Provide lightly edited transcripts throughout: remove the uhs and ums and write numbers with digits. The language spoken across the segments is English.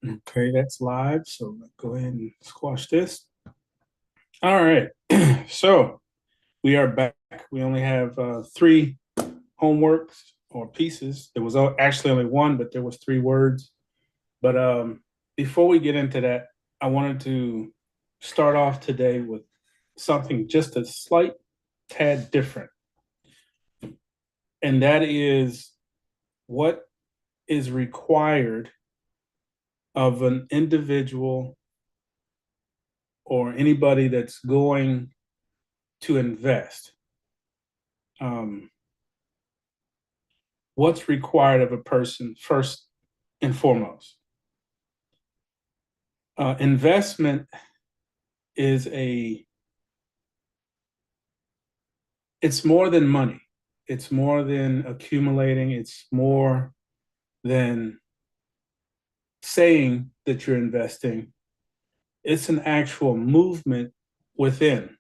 Okay, that's live. So let's go ahead and squash this. All right. So we are back. We only have three homeworks or pieces. There was actually only one, but there was three words. But before we get into that, I wanted to start off today with something just a slight tad different. And that is what is required of an individual or anybody that's going to invest. Um, what's required of a person first and foremost? Investment is it's more than money. It's more than accumulating. It's more than saying that you're investing. It's an actual movement within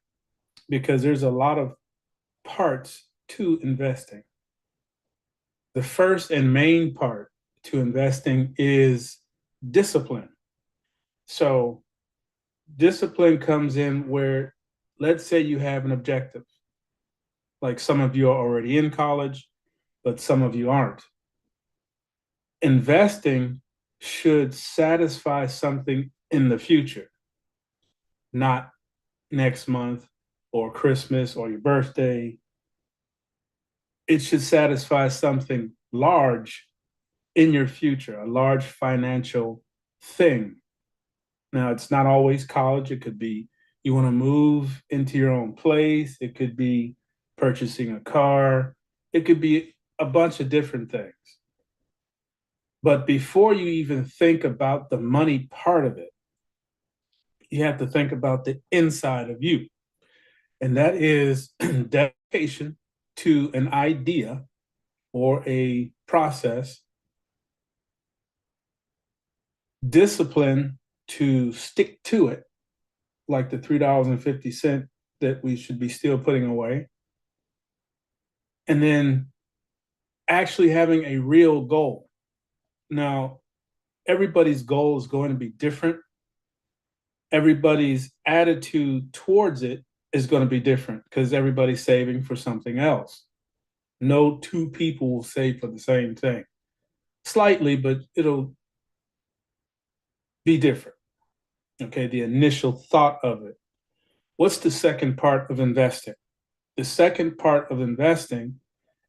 because there's a lot of parts to investing. The first and main part to investing is discipline. So, discipline comes in where, let's say, you have an objective. Like some of you are already in college, but some of you aren't. Investing should satisfy something in the future, not next month or Christmas or your birthday. It should satisfy something large in your future, a large financial thing. Now, it's not always college. It could be you want to move into your own place. It could be purchasing a car. It could be a bunch of different things. But before you even think about the money part of it, you have to think about the inside of you. And that is dedication to an idea or a process, discipline to stick to it, like the $3.50 that we should be still putting away, and then actually having a real goal. Now, everybody's goal is going to be different. Everybody's attitude towards it is going to be different because everybody's saving for something else. No two people will save for the same thing. Slightly, but it'll be different. Okay, the initial thought of it. What's the second part of investing? The second part of investing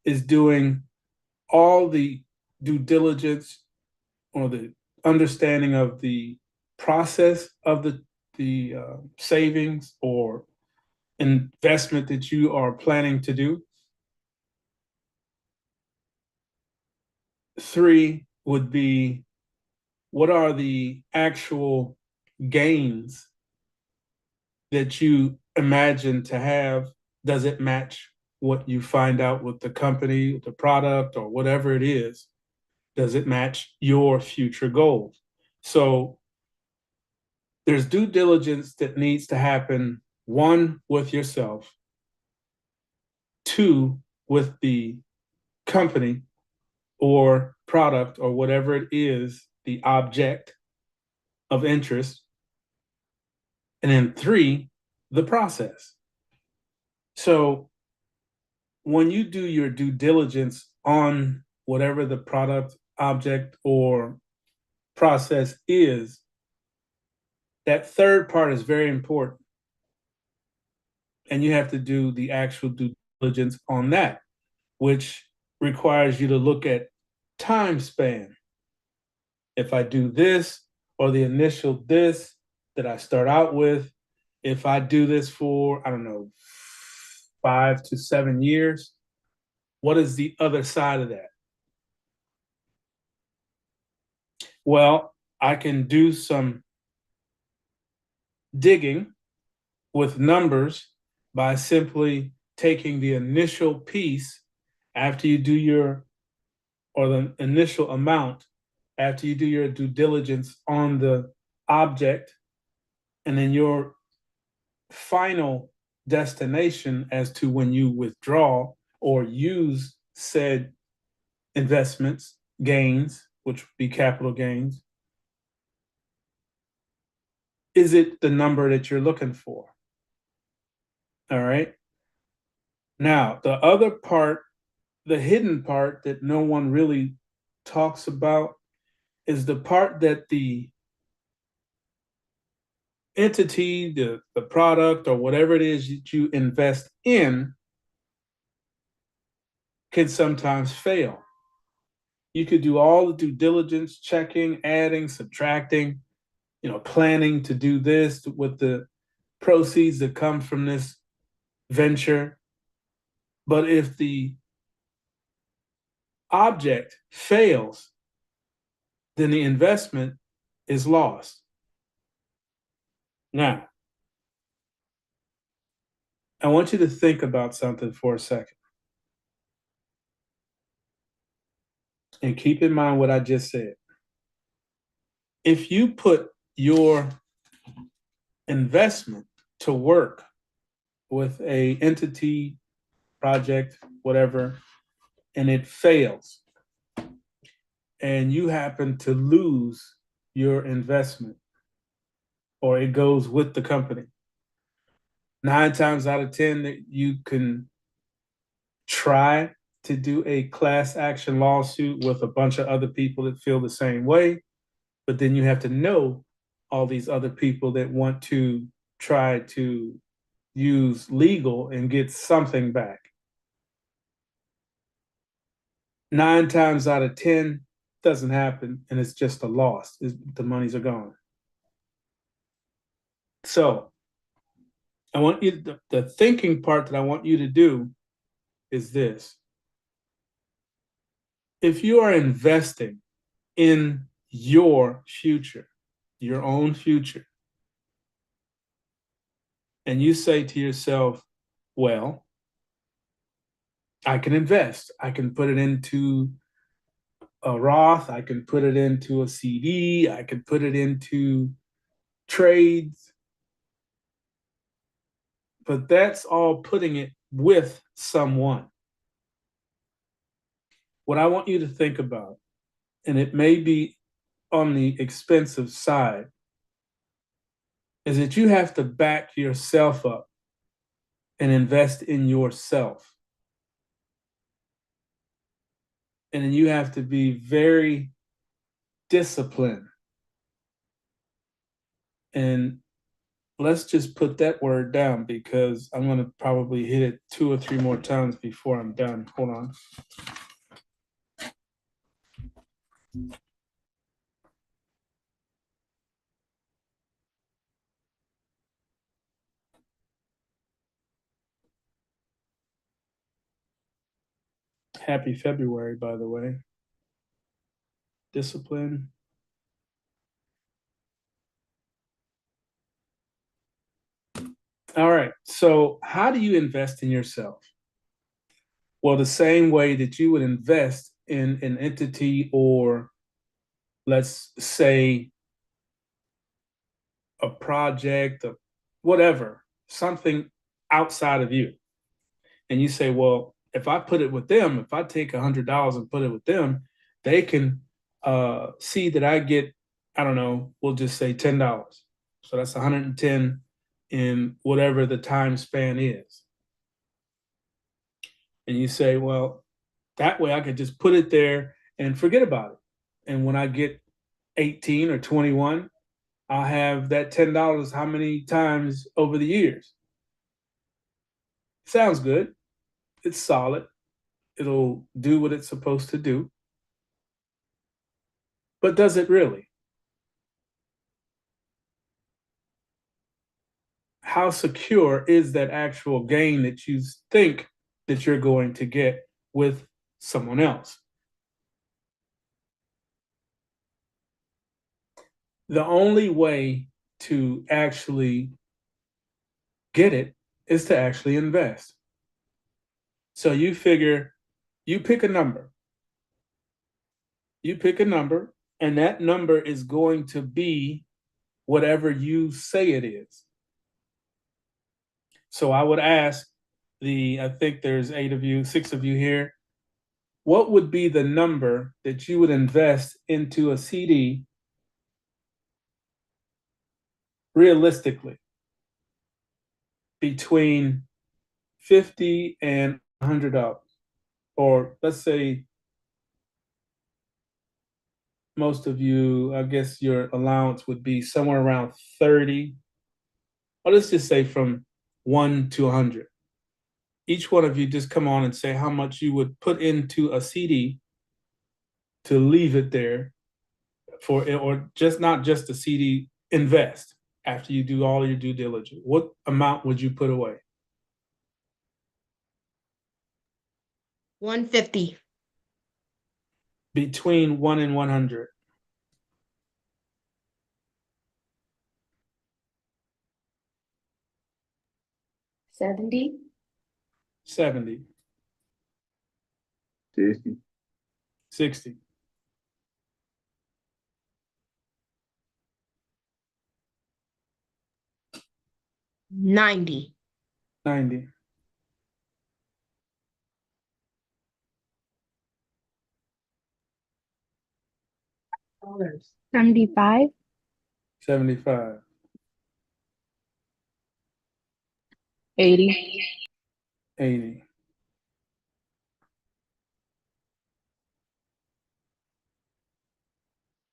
is doing all the due diligence or the understanding of the process of the savings or investment that you are planning to do. Three would be what are the actual gains that you imagine to have? Does it match what you find out with the company, the product, or whatever it is? Does it match your future goals? So there's due diligence that needs to happen, one, with yourself, two, with the company or product or whatever it is, the object of interest. And then three, the process. So when you do your due diligence on whatever the product, object, or process is, that third part is very important. And you have to do the actual due diligence on that, which requires you to look at time span. If I do this or the initial this that I start out with, if I do this for, I don't know, 5 to 7 years, what is the other side of that? Well, I can do some digging with numbers by simply taking the initial piece after you do your, or the initial amount after you do your due diligence on the object, and then your final destination as to when you withdraw or use said investments, gains, which would be capital gains. is it the number that you're looking for? All right. Now, the other part, the hidden part that no one really talks about is the part that the entity, the product, or whatever it is that you invest in can sometimes fail. You could do all the due diligence, checking, adding, subtracting, planning to do this with the proceeds that come from this venture. But if the object fails, then the investment is lost. Now, I want you to think about something for a second and keep in mind what I just said. If you put your investment to work with a entity, project, whatever, and it fails, and you happen to lose your investment, or it goes with the company, 9 times out of 10 that you can try to do a class action lawsuit with a bunch of other people that feel the same way, but then you have to know all these other people that want to try to use legal and get something back. 9 times out of 10 doesn't happen, and it's just a loss. The monies are gone. So I want you, the thinking part that I want you to do is this. If you are investing in your future, your own future, and you say to yourself, well, I can invest. I can put it into a Roth. I can put it into a CD. I can put it into trades. But that's all putting it with someone. What I want you to think about, and it may be on the expensive side, is that you have to back yourself up and invest in yourself. And then you have to be very disciplined. And let's just put that word down, because I'm going to probably hit it 2 or 3 more times before I'm done. Hold on. Happy February, by the way. Discipline. All right. So, how do you invest in yourself? Well, the same way that you would invest in an entity, or let's say a project, or whatever, something outside of you. And you say, well, if I put it with them, if I take $100 and put it with them, they can see that I get, I don't know, we'll just say $10. So that's 110 in whatever the time span is. And you say, well, that way I could just put it there and forget about it. And when I get 18 or 21, I'll have that $10 how many times over the years? Sounds good. It's solid. It'll do what it's supposed to do. But does it really? How secure is that actual gain that you think that you're going to get with someone else? The only way to actually get it is to actually invest. So you figure, you pick a number. You pick a number, and that number is going to be whatever you say it is. So I would ask I think there's 8 of you, 6 of you here. What would be the number that you would invest into a CD realistically, between $50 and $100, or let's say most of you, I guess your allowance would be somewhere around 30, or let's just say from 1 to 100. Each one of you just come on and say how much you would put into a CD to leave it there for, or just not just a CD, invest after you do all your due diligence. What amount would you put away? 150. Between 1 and 100. 70. 70. 60. 60. 90. 90. 75. 75. 80. 80.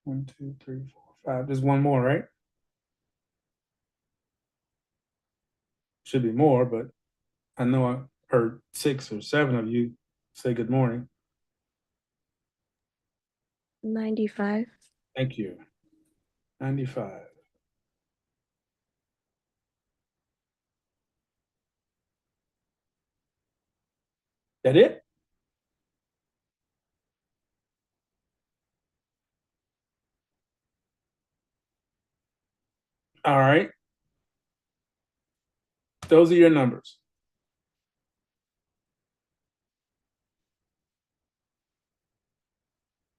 1, 2, 3, 4, 5. There's one more, right? Should be more, but I know I heard 6 or 7 of you say good morning. 95. Thank you. 95. That it? All right. Those are your numbers.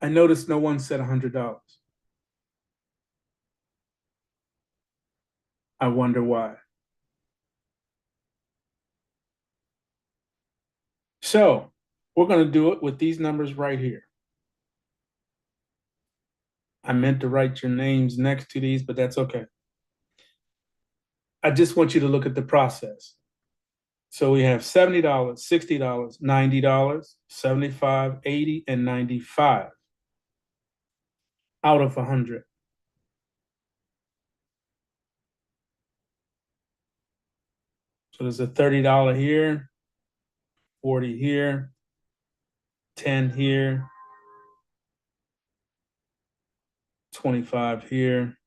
I noticed no one said $100. I wonder why. So we're going to do it with these numbers right here. I meant to write your names next to these, but that's okay. I just want you to look at the process. So we have $70, $60, $90, 75, 80, and 95 out of 100. So there's a $30 here, 40 here, 10 here, 25 here,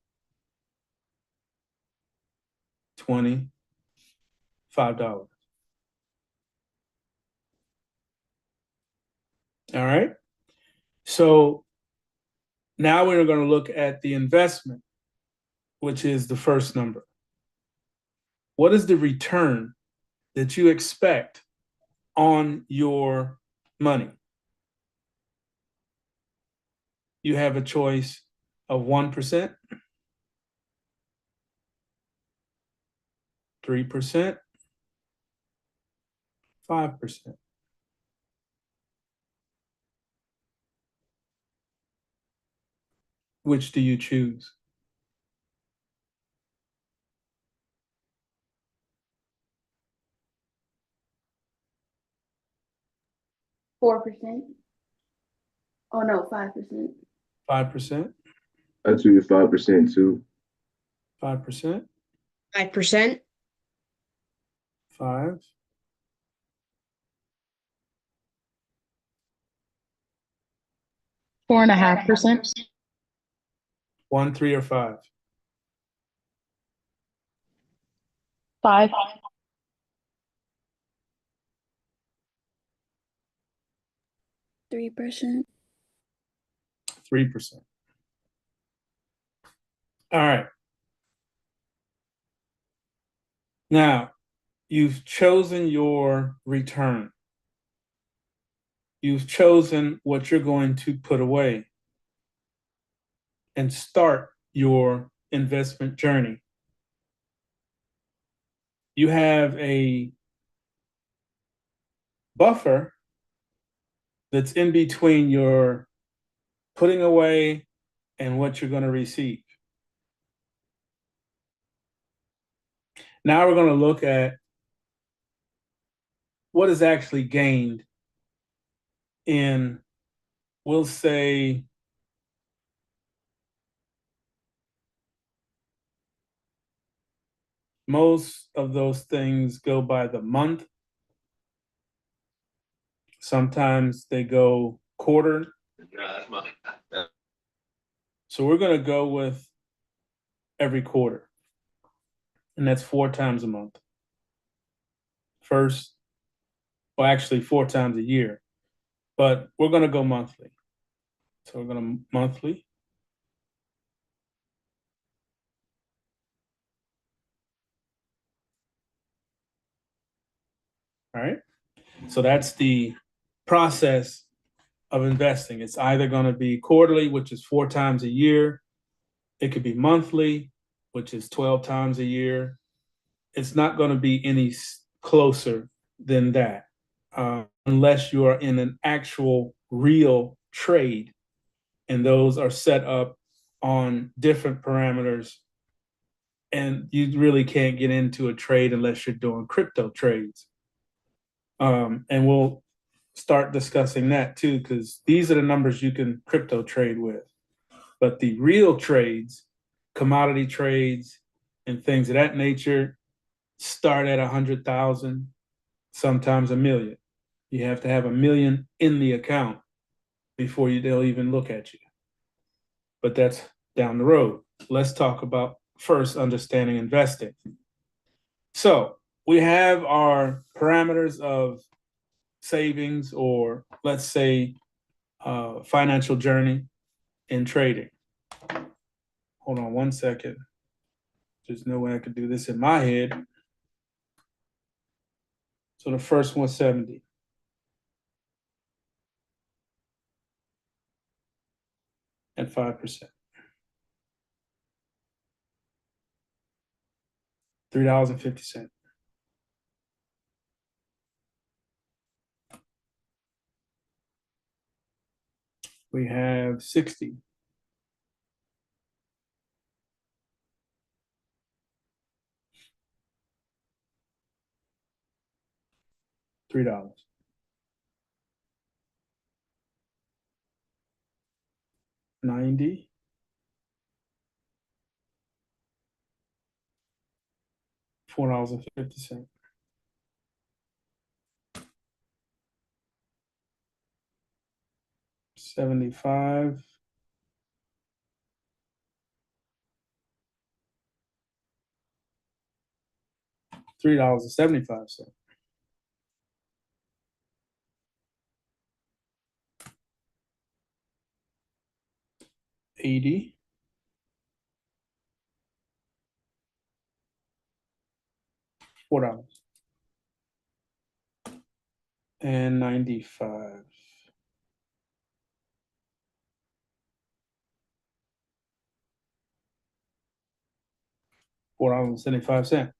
20, $5. All right. So now we're going to look at the investment, which is the first number. What is the return that you expect on your money? You have a choice of 1%, 3%, 5%. Which do you choose? $4. Oh no, 5%. 5%, I choose 5% too. 5%, 5%. 5, 4.5%. 1, 3, or 5. 5. 3%. 3%. All right. Now, you've chosen your return. You've chosen what you're going to put away and start your investment journey. You have a buffer that's in between your putting away and what you're going to receive. Now we're going to look at what is actually gained in, we'll say, most of those things go by the month. Sometimes they go quarter. So we're going to go with every quarter. And that's 4 times a month. First, well, actually 4 times a year, but we're going to go monthly. So we're going to monthly. All right. So that's the process of investing. It's either going to be quarterly, which is 4 times a year. It could be monthly, which is 12 times a year. It's not going to be any closer than that, unless you are in an actual real trade. And those are set up on different parameters. And you really can't get into a trade unless you're doing crypto trades. And we'll start discussing that too, because these are the numbers you can crypto trade with. But the real trades, commodity trades, and things of that nature start at 100,000, sometimes 1 million. You have to have 1 million in the account before they'll even look at you. But that's down the road. Let's talk about first understanding investing. So we have our parameters of savings, or let's say financial journey in trading. Hold on 1 second. There's no way I could do this in my head. So the first one was 70. At 5%. $3.50. We have 60. $3. 90. $4.50. 75. $3.75. 80. $4. And 95. $4.75.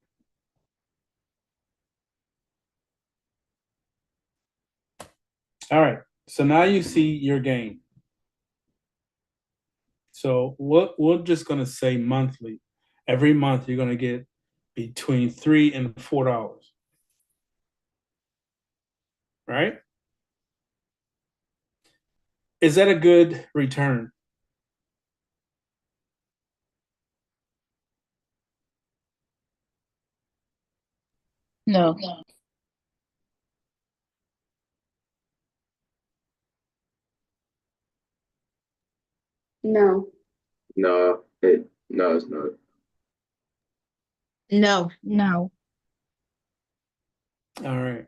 All right. So now you see your gain. So we're just going to say monthly. Every month you're going to get between $3 and $4. Right? Is that a good return? No. No. No, no, it's not. No. No. All right.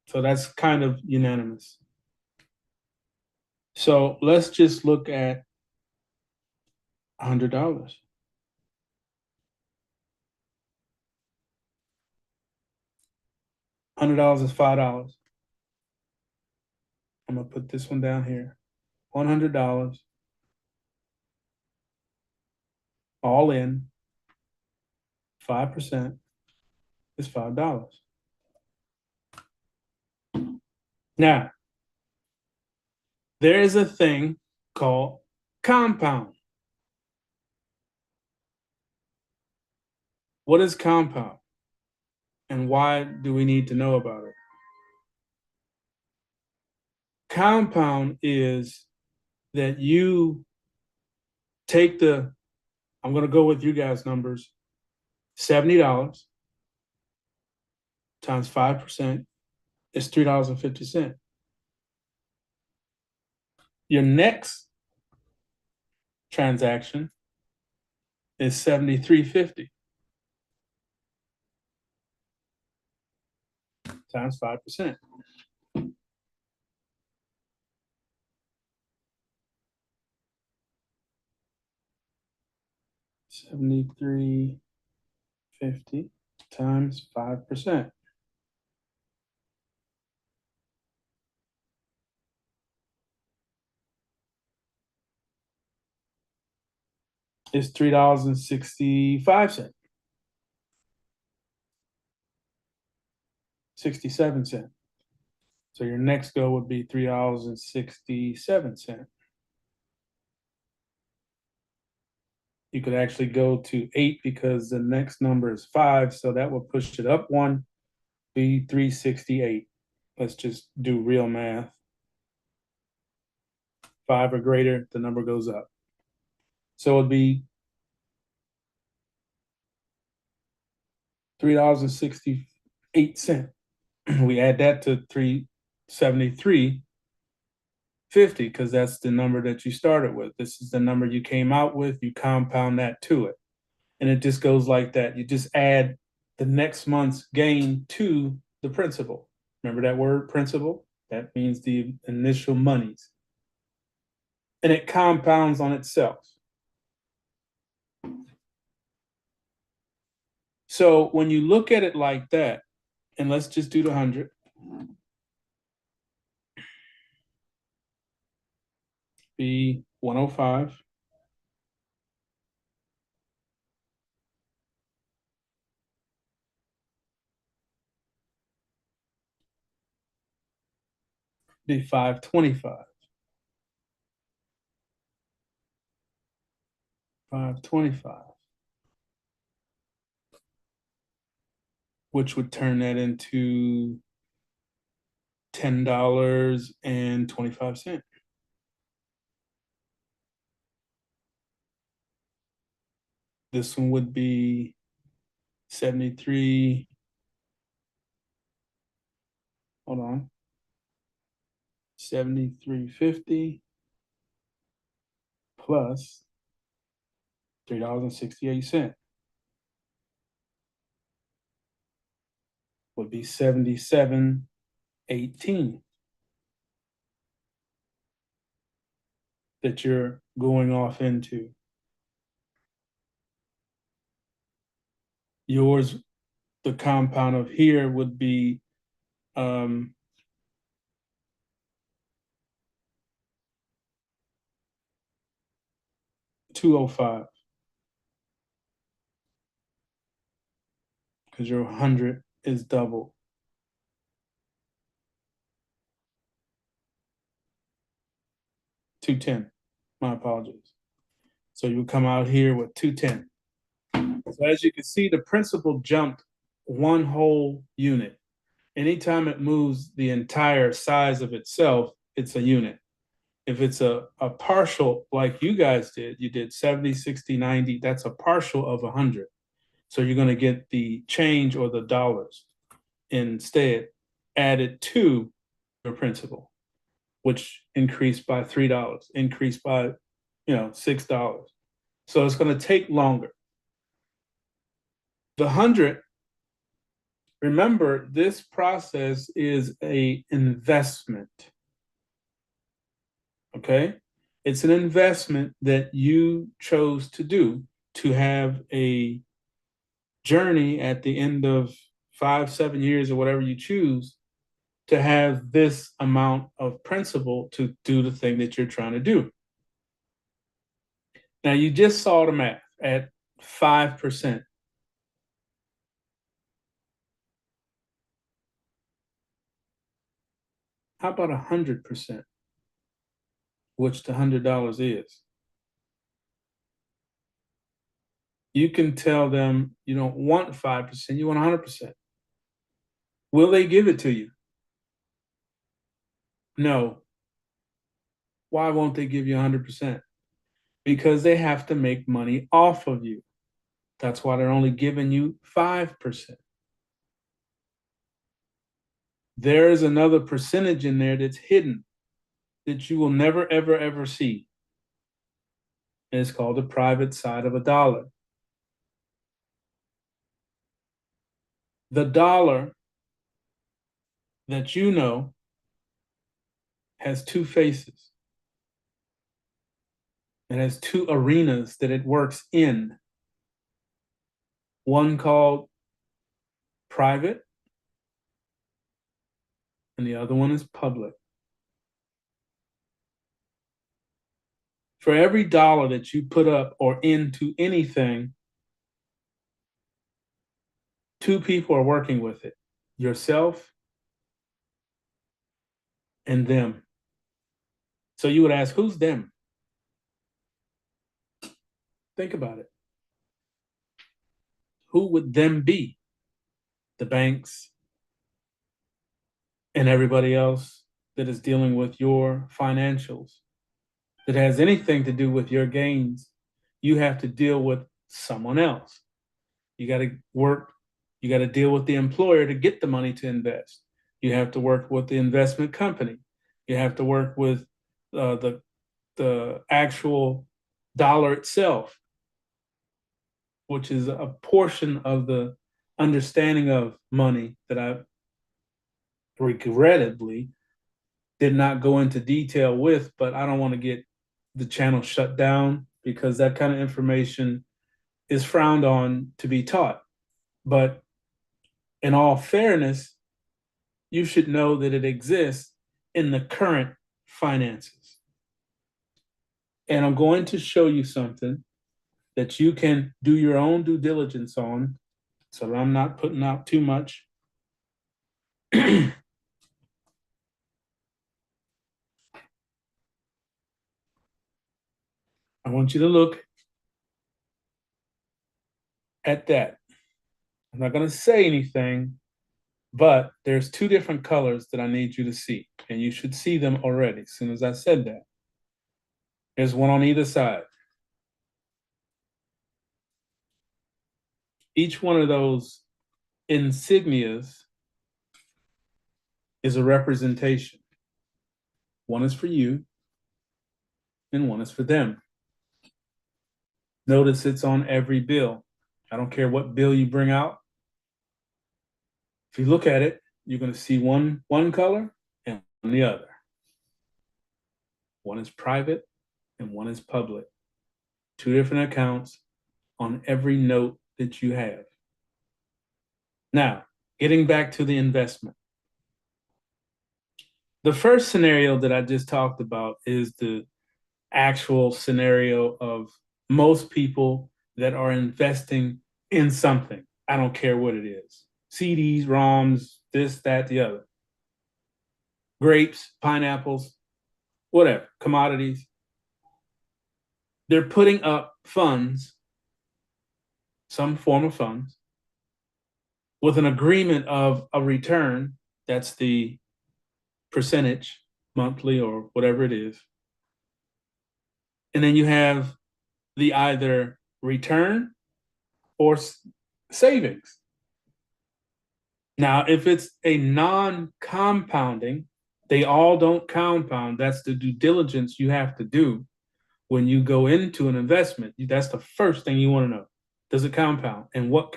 So that's kind of unanimous. So let's just look at $100. $100 is $5. I'm gonna put this one down here. $100, all in, 5% is $5. Now, there is a thing called compound. What is compound? And why do we need to know about it? Compound is that you take I'm going to go with you guys' numbers, $70 times 5% is $3.50. Your next transaction is $73.50 times 5%. $73.50 times 5%. Is $3.65. 67 cents. So your next go would be $3.67. You could actually go to 8 because the next number is 5, so that will push it up one, be 368. Let's just do real math. 5 or greater, the number goes up. So it'd be $3.68. We add that to 373.50 because that's the number that you started with. This is the number you came out with. You compound that to it. And it just goes like that. You just add the next month's gain to the principal. Remember that word, principal? That means the initial monies. And it compounds on itself. So when you look at it like that, and let's just do the 100. Be 105. Be 525. 525. Which would turn that into $10.25. This one would be 73. Hold on. 73.50 plus $3.68 would be 77.18 that you're going off into. Yours, the compound of here would be 205 because your 100 is double. 210. My apologies. So you come out here with 210. So as you can see, the principal jumped one whole unit. Anytime it moves the entire size of itself, it's a unit. If it's a partial, like you guys did, you did 70, 60, 90, that's a partial of 100. So you're going to get the change or the dollars instead added to your principal, which increased by $3, increased by, $6. So it's going to take longer. The 100, remember, this process is a investment. Okay? It's an investment that you chose to do to have a journey at the end of 5, 7 years or whatever you choose to have this amount of principal to do the thing that you're trying to do. Now, you just saw the math at 5%. How about 100%, which the $100 is? You can tell them you don't want 5%, you want 100%. Will they give it to you? No. Why won't they give you 100%? Because they have to make money off of you. That's why they're only giving you 5%. There is another percentage in there that's hidden that you will never, ever, ever see. And it's called the private side of a dollar. The dollar that you know has two faces. It has two arenas that it works in. One called private, and the other one is public. For every dollar that you put up or into anything, two people are working with it, yourself and them. So you would ask, who's them? Think about it. Who would them be? The banks and everybody else that is dealing with your financials, that has anything to do with your gains. You have to deal with someone else. You got to work, you got to deal with the employer to get the money to invest. You have to work with the investment company. You have to work with the actual dollar itself, which is a portion of the understanding of money that I regrettably did not go into detail with, but I don't want to get the channel shut down because that kind of information is frowned on to be taught. But in all fairness, you should know that it exists in the current finances. And I'm going to show you something that you can do your own due diligence on so that I'm not putting out too much. I want you to look at that. I'm not going to say anything, but there's two different colors that I need you to see, and you should see them already as soon as I said that. There's one on either side. Each one of those insignias is a representation. One is for you, and one is for them. Notice it's on every bill. I don't care what bill you bring out. If you look at it, you're going to see one color and the other. One is private and one is public. Two different accounts on every note that you have. Now, getting back to the investment. The first scenario that I just talked about is the actual scenario of most people that are investing in something. I don't care what it is. CDs, ROMs, this, that, the other. Grapes, pineapples, whatever, commodities. They're putting up funds, some form of funds, with an agreement of a return. That's the percentage, monthly or whatever it is. And then you have the either return or savings. Now, if it's a non-compounding, they all don't compound. That's the due diligence you have to do when you go into an investment. That's the first thing you want to know. Does it compound? And what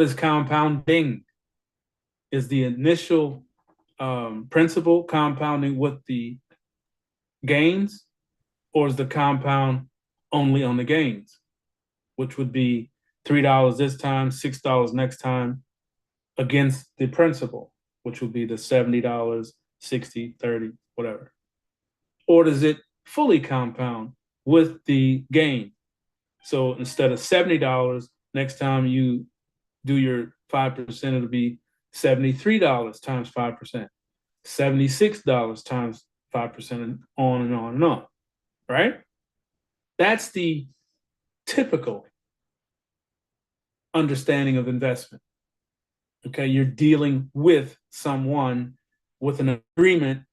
is compounding? Is the initial principal compounding with the gains, or is the compound only on the gains, which would be $3 this time, $6 next time, against the principal, which would be the $70, 60, 30, whatever? Or does it fully compound with the gain? So instead of $70, next time you do your 5%, it'll be $73 times 5%, $76 times 5%, and on and on and on, right? That's the typical. understanding of investment. Okay, you're dealing with someone with an agreement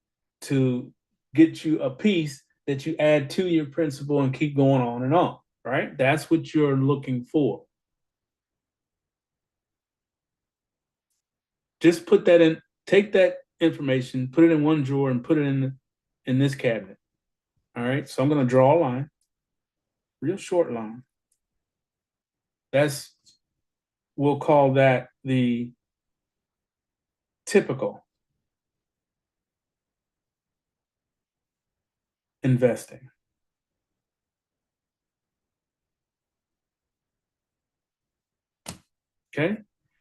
to get you a piece that you add to your principal and keep going on and on, right? That's what you're looking for. Just put that in, take that information, put it in one drawer and put it in this cabinet. All right, so I'm going to draw a line, real short line. We'll call that the typical investing. Okay,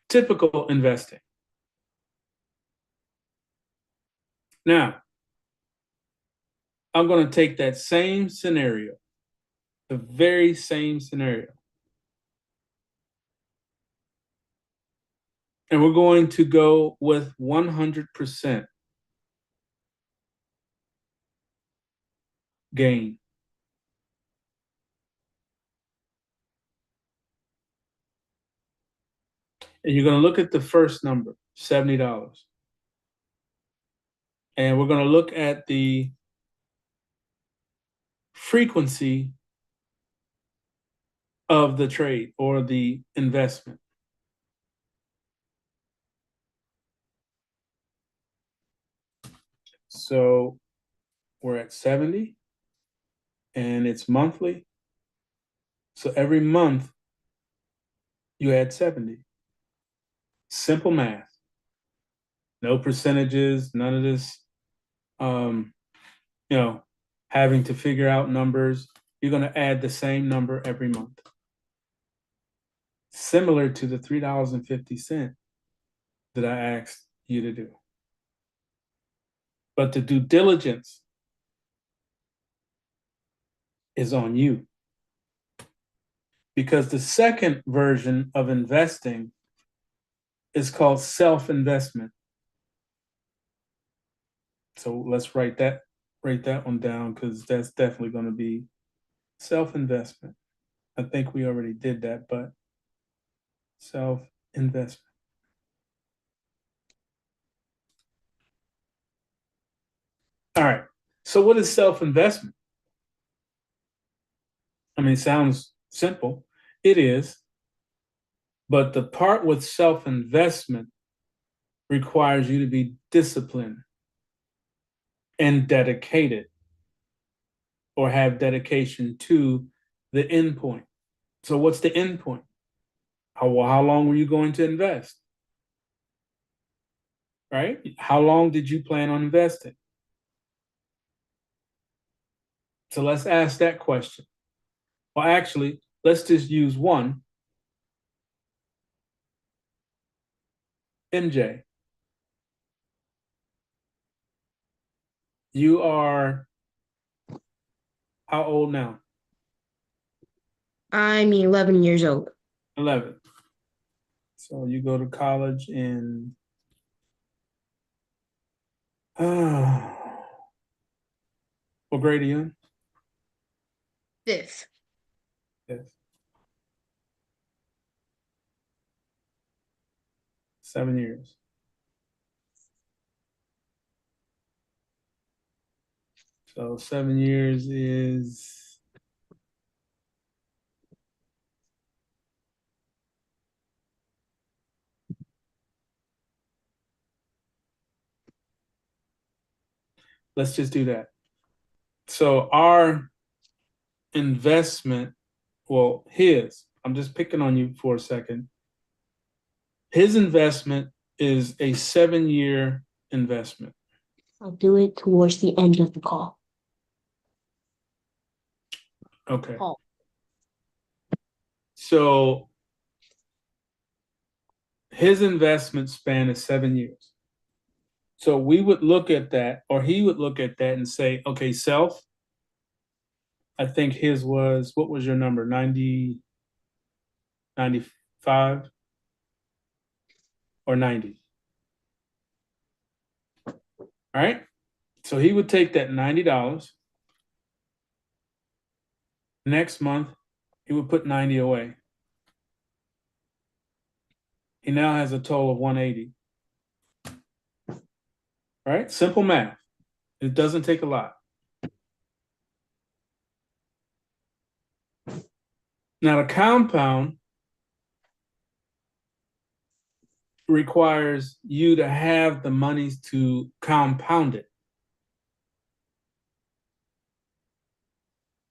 typical investing. Now, I'm going to take that same scenario, the very same scenario, and we're going to go with 100% gain. And you're going to look at the first number, $70. And we're going to look at the frequency of the trade or the investment. So we're at 70 and it's monthly. So every month you add 70. Simple math. No percentages, none of this, having to figure out numbers. You're going to add the same number every month. Similar to the $3.50 that I asked you to do. But the due diligence is on you. Because the second version of investing is called self-investment. So let's write that one down, because that's definitely going to be self-investment. I think we already did that, but self-investment. All right. So what is self-investment? I mean, it sounds simple. It is. But the part with self-investment requires you to be disciplined and dedicated, or have dedication to the end point. So what's the end point? How long were you going to invest? Right? How long did you plan on investing? So let's ask that question. Well, actually, let's just use one. MJ, you are how old now? I'm 11 years old. 11. So you go to college in what grade are you in? Fifth. Yes. 7 years. So 7 years is let's just do that. So our investment, well, I'm just picking on you for a second. His investment is a 7-year investment. I'll do it towards the end of the call. Okay. Call. So his investment span is 7 years. So we would look at that, or he would look at that and say, okay, self, I think his was, what was your number? 90, 95 or 90? All right. So he would take that $90. Next month, he would put 90 away. He now has a total of 180. Right? Simple math. It doesn't take a lot. Now, the compound requires you to have the monies to compound it.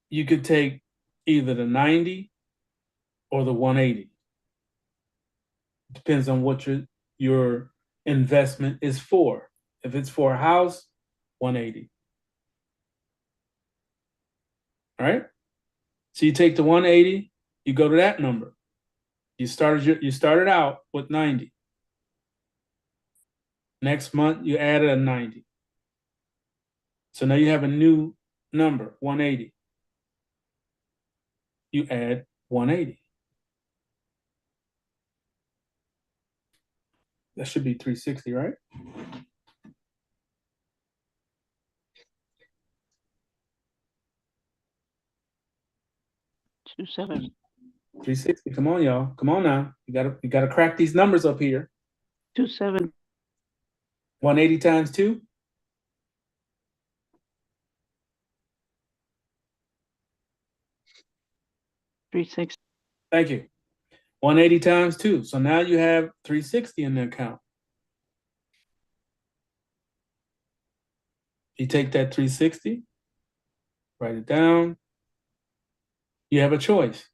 You could take either the 90 or the 180. Depends on what your investment is for. If it's for a house, 180. All right? So you take the 180, you go to that number. You started out with 90. Next month you added a 90. So now you have a new number, 180. You add 180. That should be 360, right? Two seven. 360. Come on, y'all. Come on now. You gotta crack these numbers up here. 27. 180 times 2. 360. Thank you. 180 times 2. So now you have 360 in the account. You take that 360, write it down. You have a choice.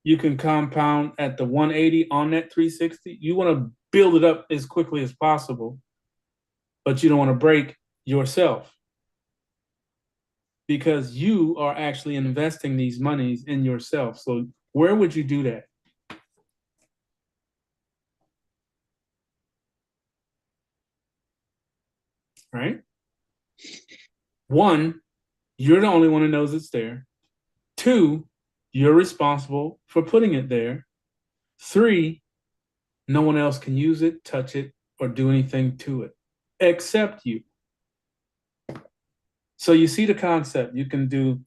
You can compound at the 180 on that 360. You want to build it up as quickly as possible, but you don't want to break yourself because you are actually investing these monies in yourself. So where would you do that? Right? One, you're the only one who knows it's there. Two, you're responsible for putting it there. Three, no one else can use it, touch it, or do anything to it except you. So you see the concept. You can do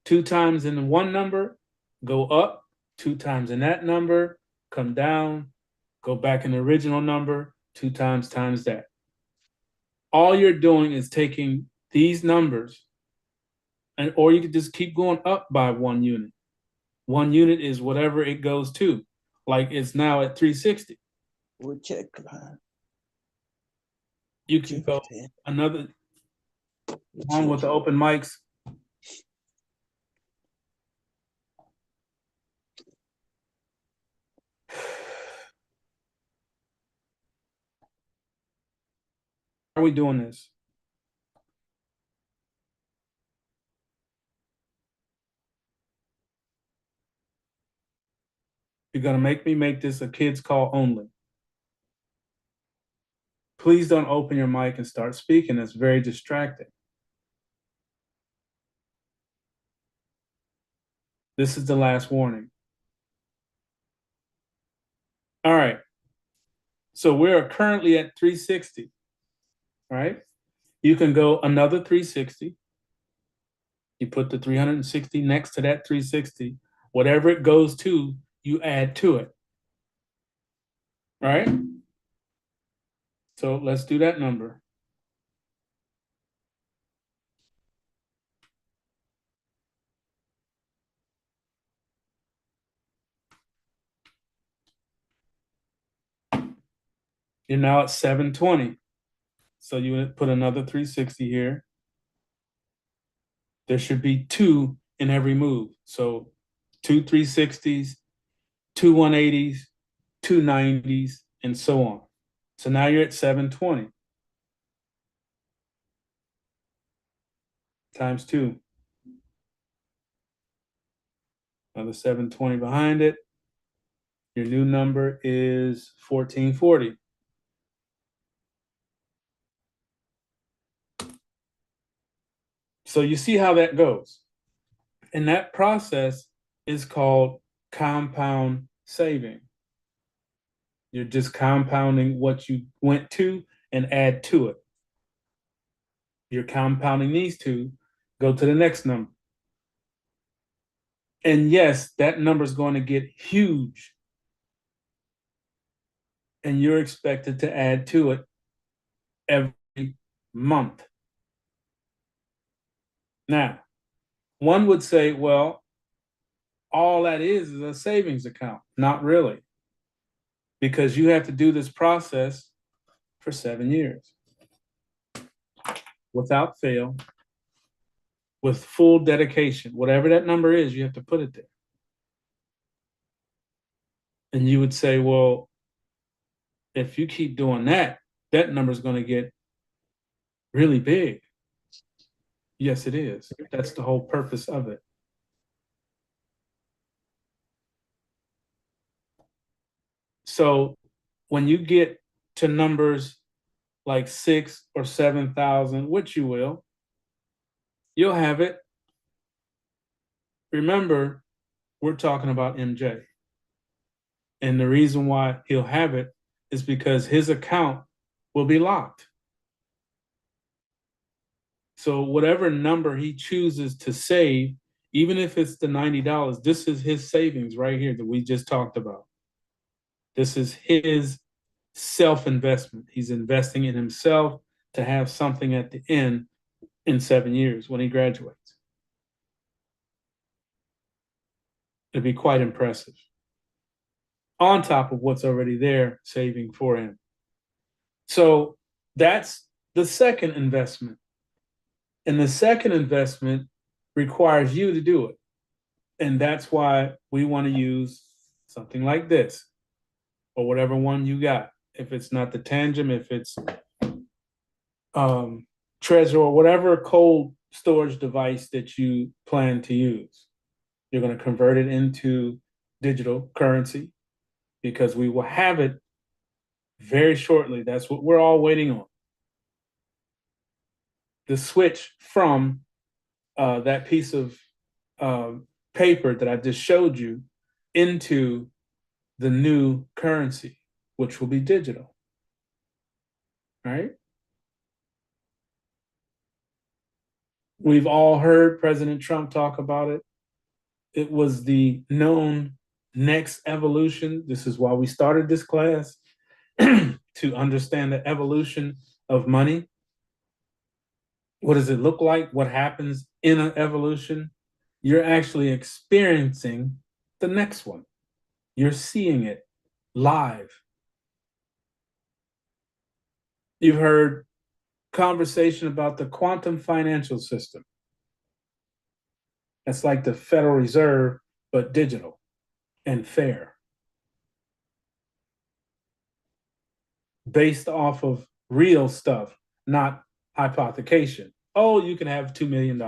2 times in one number, go up, 2 times in that number, come down, go back in the original number, 2 times that. All you're doing is taking these numbers, or you could just keep going up by 1 unit. 1 unit is whatever it goes to. Like it's now at 360. We'll check line. You can go another on with the open mics. How are we doing this? You're gonna make me make this a kids call only. Please don't open your mic and start speaking. It's very distracting. This is the last warning. All right. So we're currently at 360, right? You can go another 360. You put the 360 next to that 360. Whatever it goes to, you add to it. All right? So let's do that number. You're now at 720. So you would put another 360 here. There should be 2 in every move. So 2 360s, 2 180s, 2 90s, and so on. So now you're at 720 times 2. Another 720 behind it. Your new number is 1440. So you see how that goes. And that process is called compound saving. You're just compounding what you went to and add to it. You're compounding these two, go to the next number. And yes, that number is going to get huge. and you're expected to add to it every month. Now, one would say, well, all that is a savings account. Not really, because you have to do this process for 7 years without fail, with full dedication. Whatever that number is, you have to put it there. And you would say, well, if you keep doing that, that number is going to get really big. Yes, it is. That's the whole purpose of it. So when you get to numbers like 6 or 7,000, which you will, you'll have it. Remember, we're talking about MJ. And the reason why he'll have it is because his account will be locked. So whatever number he chooses to save, even if it's the $90, this is his savings right here that we just talked about. This is his self-investment. He's investing in himself to have something at the end in 7 years when he graduates. It'd be quite impressive. On top of what's already there saving for him. So that's the second investment. And the second investment requires you to do it. And that's why we want to use something like this, or whatever one you got. If it's not the Tangem, if it's Trezor, or whatever cold storage device that you plan to use. You're going to convert it into digital currency because we will have it very shortly. That's what we're all waiting on. The switch from that piece of paper that I just showed you into the new currency, which will be digital. Right? We've all heard President Trump talk about it. It was the known next evolution. This is why we started this class, to understand the evolution of money. What does it look like? What happens in an evolution? You're actually experiencing the next one. You're seeing it live. You've heard conversation about the quantum financial system. That's like the Federal Reserve, but digital and fair. Based off of real stuff, not hypothecation. Oh, you can have $2 million.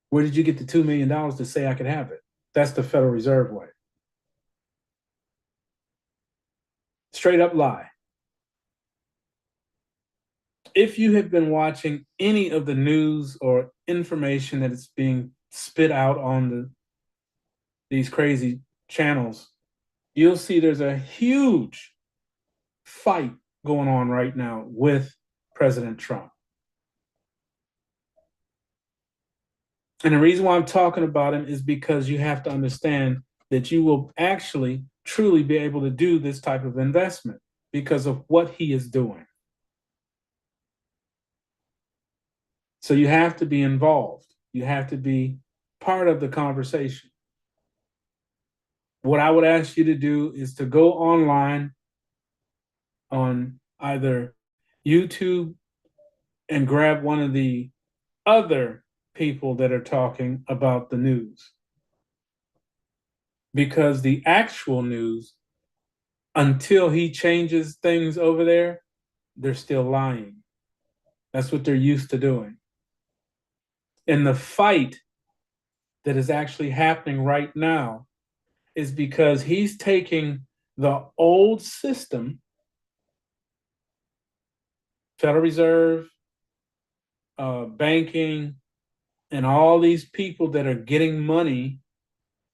Where did you get the $2 million to say I could have it? That's the Federal Reserve way. Straight up lie. If you have been watching any of the news or information that is being spit out on these crazy channels, you'll see there's a huge fight going on right now with President Trump. And the reason why I'm talking about him is because you have to understand that you will actually truly be able to do this type of investment because of what he is doing. So you have to be involved. You have to be part of the conversation. What I would ask you to do is to go online on either YouTube and grab one of the other people that are talking about the news. Because the actual news, until he changes things over there, they're still lying. That's what they're used to doing. And the fight that is actually happening right now is because he's taking the old system, Federal Reserve, banking, and all these people that are getting money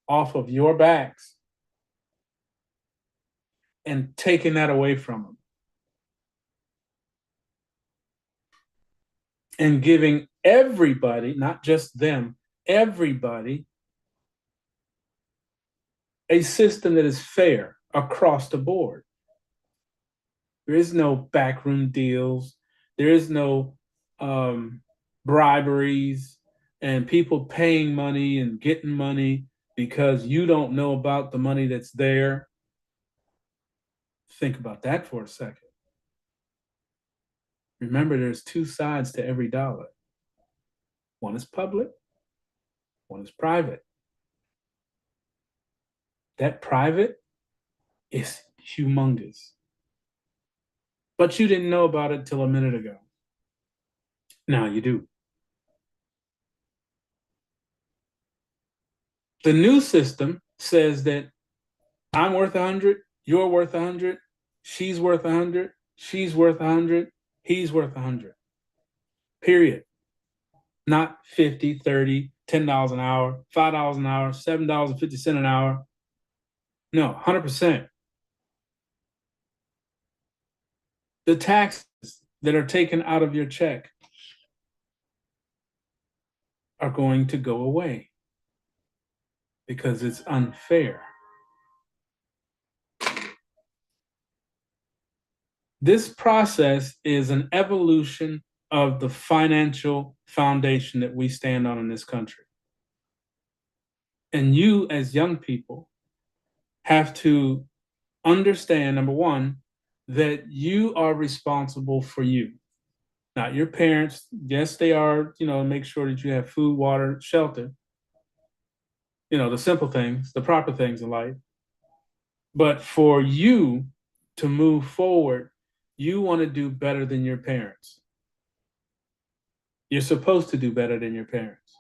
off of your backs and taking that away from them. And giving everybody, not just them, everybody, a system that is fair, across the board. There is no backroom deals. There is no briberies and people paying money and getting money because you don't know about the money that's there. Think about that for a second. Remember, there's two sides to every dollar. One is public, one is private. That private is humongous. But you didn't know about it till a minute ago. Now you do. The new system says that I'm worth 100, you're worth 100, she's worth 100, she's worth 100, he's worth 100. Period. Not 50, 30, $10 an hour, $5 an hour, $7.50 an hour. No, 100%. The taxes that are taken out of your check are going to go away because it's unfair. This process is an evolution of the financial foundation that we stand on in this country. And you, as young people, have to understand, number one, that you are responsible for you, not your parents. Yes, they are, make sure that you have food, water, shelter, the simple things, the proper things in life. But for you to move forward, you want to do better than your parents. You're supposed to do better than your parents.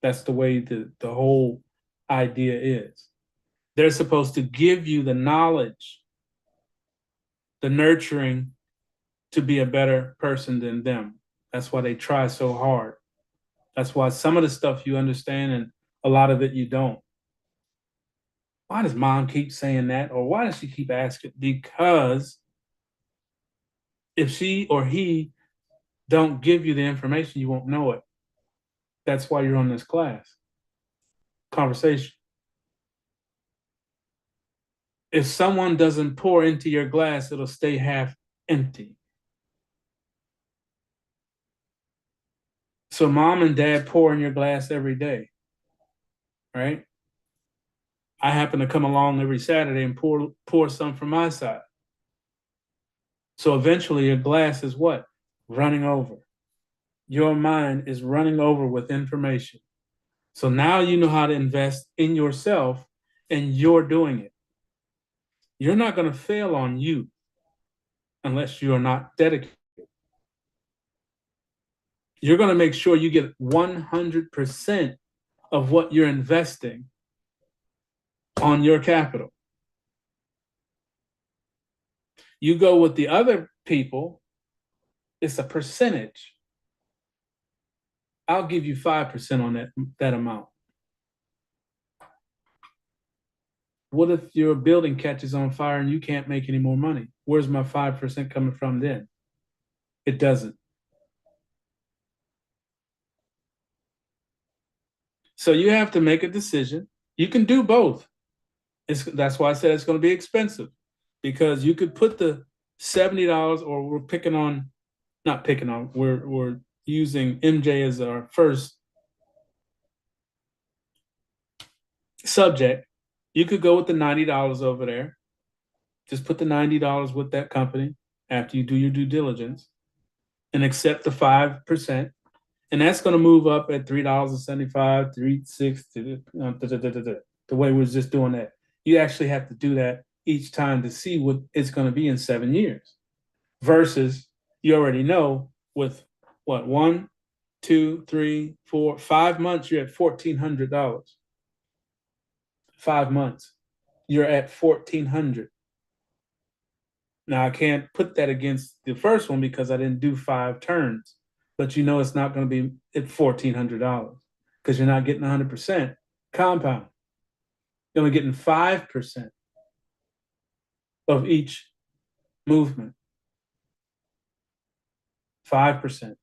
That's the way the whole idea is. They're supposed to give you the knowledge, the nurturing to be a better person than them. That's why they try so hard. That's why some of the stuff you understand and a lot of it you don't. Why does mom keep saying that? Or why does she keep asking? Because if she or he don't give you the information, you won't know it. That's why you're on this class. Conversation. If someone doesn't pour into your glass, it'll stay half empty. So mom and dad pour in your glass every day, right? I happen to come along every Saturday and pour some from my side. So eventually your glass is what? Running over. Your mind is running over with information. So now you know how to invest in yourself and you're doing it. You're not going to fail on you unless you are not dedicated. You're going to make sure you get 100% of what you're investing on your capital. You go with the other people, it's a percentage. I'll give you 5% on that amount. What if your building catches on fire and you can't make any more money? Where's my 5% coming from then? It doesn't. So you have to make a decision. You can do both. That's why I said it's going to be expensive, because you could put the $70, or we're using MJ as our first subject. You could go with the $90 over there. Just put the $90 with that company after you do your due diligence and accept the 5%. And that's going to move up at $3.75, $3.60, the way we're just doing that. You actually have to do that each time to see what it's going to be in 7 years. Versus you already know with what, 1, 2, 3, 4, 5 months, you're at $1,400. 5 months, you're at $1,400. Now I can't put that against the first one because I didn't do 5 turns, but it's not going to be at $1,400 because you're not getting 100% compound. You're only getting 5% of each movement. 5%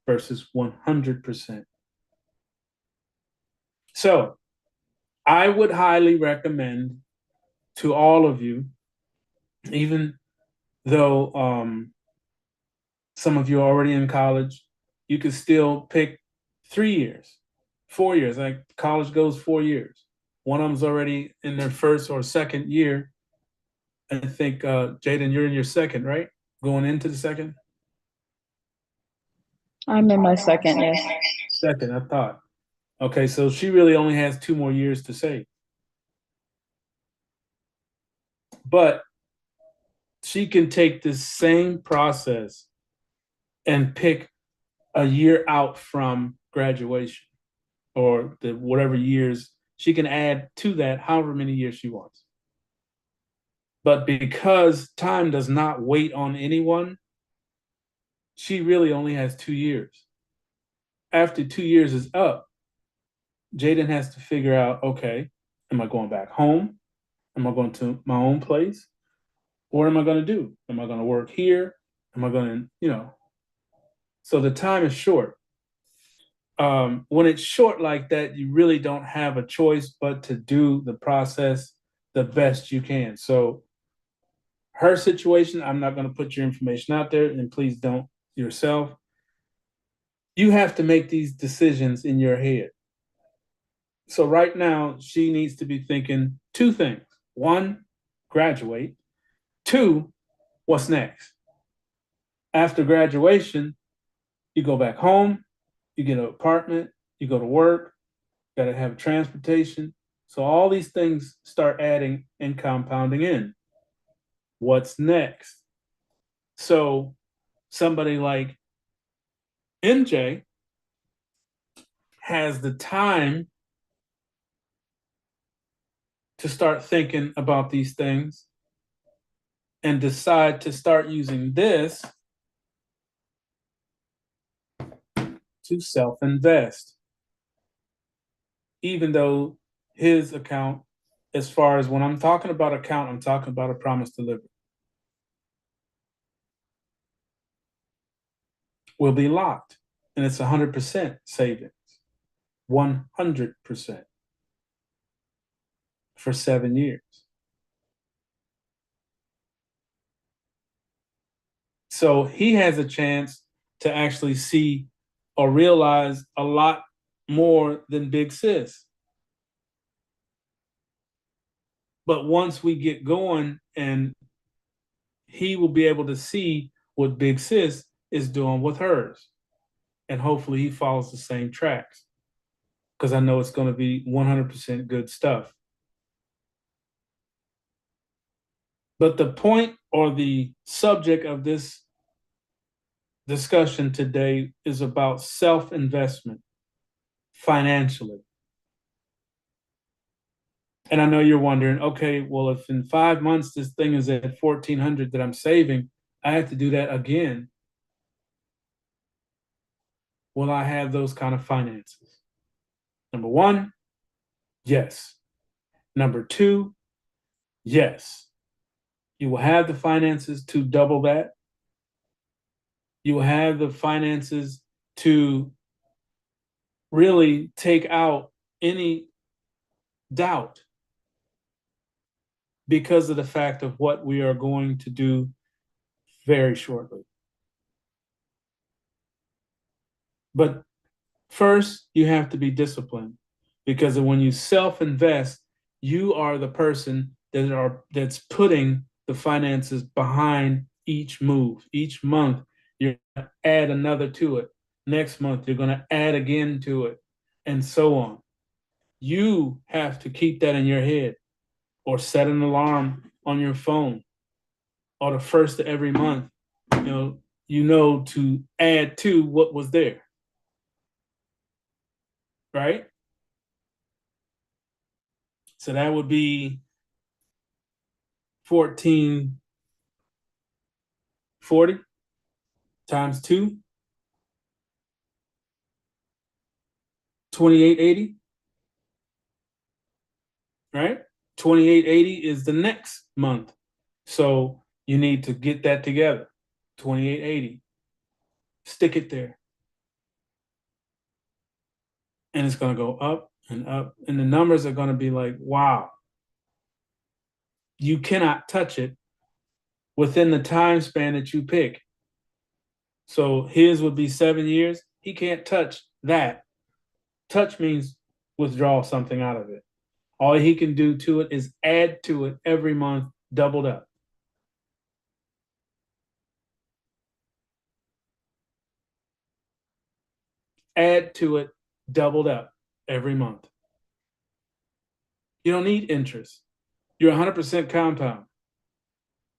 versus 100%. So I would highly recommend to all of you even though some of you are already in college, you could still pick 3 years, 4 years. Like college goes 4 years. One of them's already in their first or second year. I think, Jaden, you're in your second, right? Going into the second? I'm in my second, yes. Second, I thought. Okay, so she really only has 2 more years to save. But she can take this same process and pick a year out from graduation or the whatever years. She can add to that however many years she wants. But because time does not wait on anyone, she really only has 2 years. After 2 years is up, Jaden has to figure out, okay, am I going back home? Am I going to my own place? What am I going to do? Am I going to work here? Am I going to, so the time is short. When it's short like that, you really don't have a choice but to do the process the best you can. So her situation, I'm not going to put your information out there, and please don't yourself. You have to make these decisions in your head. So right now, she needs to be thinking two things. One, graduate. Two, what's next? After graduation, you go back home, you get an apartment, you go to work, got to have transportation. So all these things start adding and compounding in. What's next? So somebody like MJ has the time to start thinking about these things and decide to start using this to self-invest. Even though his account, as far as when I'm talking about account, I'm talking about a promise delivery, will be locked, and it's 100% savings, 100% for 7 years. So he has a chance to actually see or realize a lot more than Big Sis. But once we get going, and he will be able to see what Big Sis is doing with hers. And hopefully he follows the same tracks, because I know it's going to be 100% good stuff. But the point or the subject of this discussion today is about self-investment financially. And I know you're wondering, okay, well, if in 5 months this thing is at 1,400 that I'm saving, I have to do that again. Will I have those kind of finances? Number one, yes. Number two, yes. You will have the finances to double that. You will have the finances to really take out any doubt because of the fact of what we are going to do very shortly. But first, you have to be disciplined, because when you self-invest, you are the person that's putting the finances behind each move. Each month, you're going to add another to it. Next month, you're going to add again to it, and so on. You have to keep that in your head, or set an alarm on your phone, or the first of every month, to add to what was there. Right? So that would be 1,440 times 2, 2,880. Right? 2,880 is the next month. So you need to get that together. 2,880. Stick it there. And it's going to go up and up. And the numbers are going to be like, wow. You cannot touch it within the time span that you pick. So his would be 7 years. He can't touch that. Touch means withdraw something out of it. All he can do to it is add to it every month, doubled up. Add to it, doubled up every month. You don't need interest. You're 100% compound.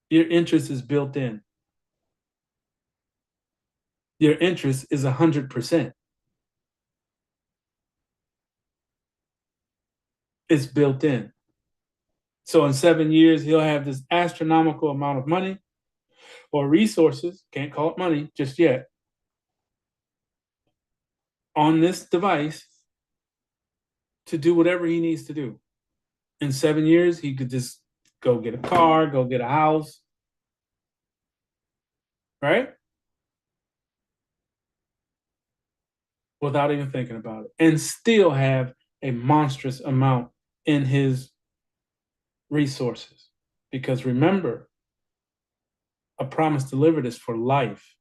Your interest is built in. Your interest is 100%. It's built in. So in 7 years, he'll have this astronomical amount of money or resources, can't call it money just yet, on this device to do whatever he needs to do. In 7 years, he could just go get a car, go get a house, right? Without even thinking about it, and still have a monstrous amount in his resources. Because remember, a promise delivered is for life.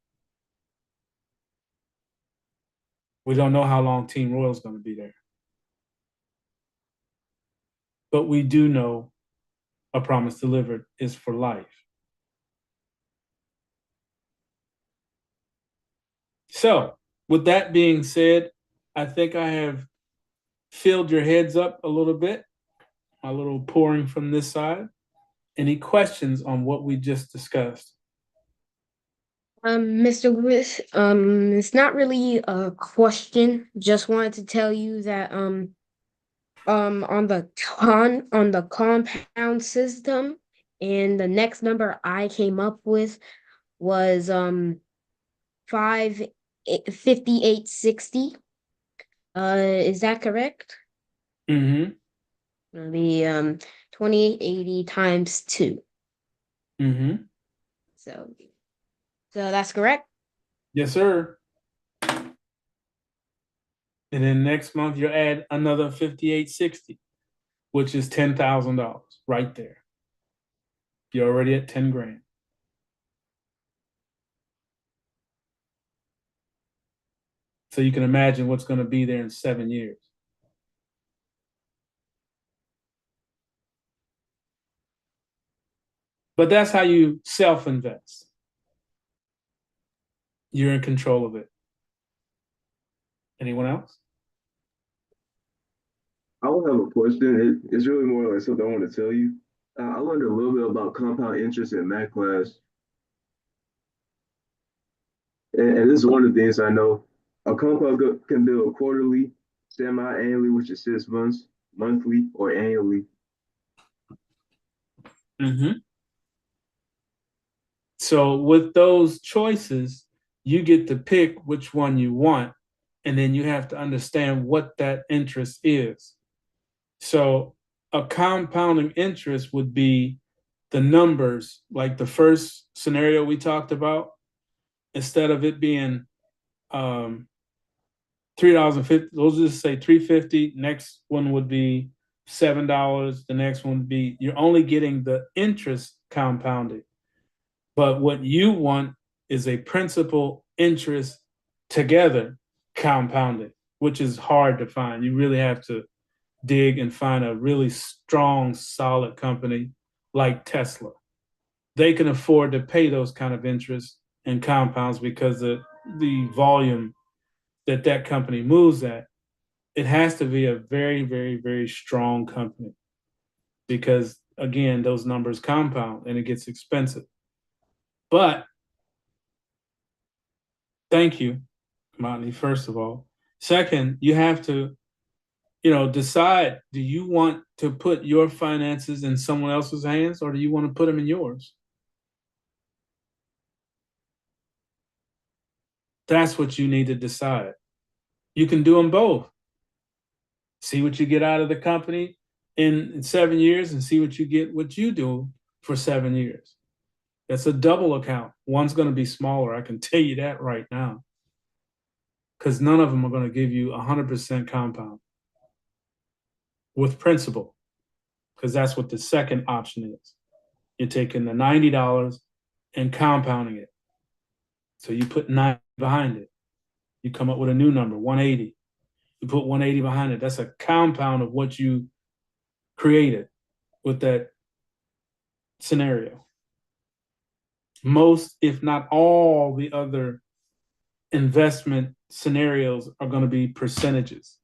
We don't know how long Team Royal is going to be there. But we do know a promise delivered is for life. So, with that being said, I think I have filled your heads up a little bit, a little pouring from this side. Any questions on what we just discussed? Mr. Lewis, it's not really a question. Just wanted to tell you that on the compound system, and the next number I came up with was 5860. Is that correct? Mm-hmm. It'll be 2880 times 2. Mm-hmm. So that's correct? Yes, sir. And then next month you'll add another 5860, which is $10,000 right there. You're already at 10 grand. So you can imagine what's going to be there in 7 years. But that's how you self-invest. You're in control of it. Anyone else? I will have a question. It's really more like something I want to tell you. I learned a little bit about compound interest in math class. And this is one of the things I know. A compound can bill quarterly, semi-annually, which is 6 months, monthly, or annually. Mm-hmm. So with those choices, you get to pick which one you want, and then you have to understand what that interest is. So a compounding interest would be the numbers, like the first scenario we talked about. Instead of it being $3.50, let's just say $3.50. Next one would be $7. The next one would be, you're only getting the interest compounded. But what you want is a principal interest together compounded, which is hard to find. You really have to dig and find a really strong, solid company like Tesla. They can afford to pay those kind of interest and compounds because of the volume that company moves at. It has to be a very, very, very strong company because, again, those numbers compound and it gets expensive. But thank you, Motley, first of all. Second, you have to, decide, do you want to put your finances in someone else's hands or do you want to put them in yours? That's what you need to decide. You can do them both. See what you get out of the company in 7 years and see what you do for 7 years. That's a double account. One's going to be smaller. I can tell you that right now. Because none of them are going to give you 100% compound with principal. Because that's what the second option is. You're taking the $90 and compounding it. So you put 9 behind it. You come up with a new number, 180. You put 180 behind it. That's a compound of what you created with that scenario. Most, if not all, the other investment scenarios are going to be percentages,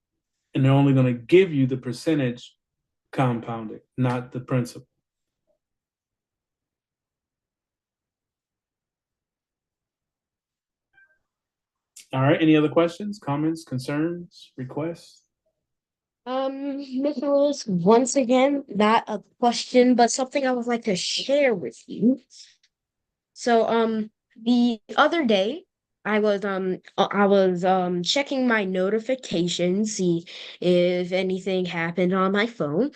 and they're only going to give you the percentage compounded, not the principal. All right. Any other questions, comments, concerns, requests? Ms. Lewis, once again, not a question, but something I would like to share with you. So, the other day, I was checking my notifications, see if anything happened on my phone,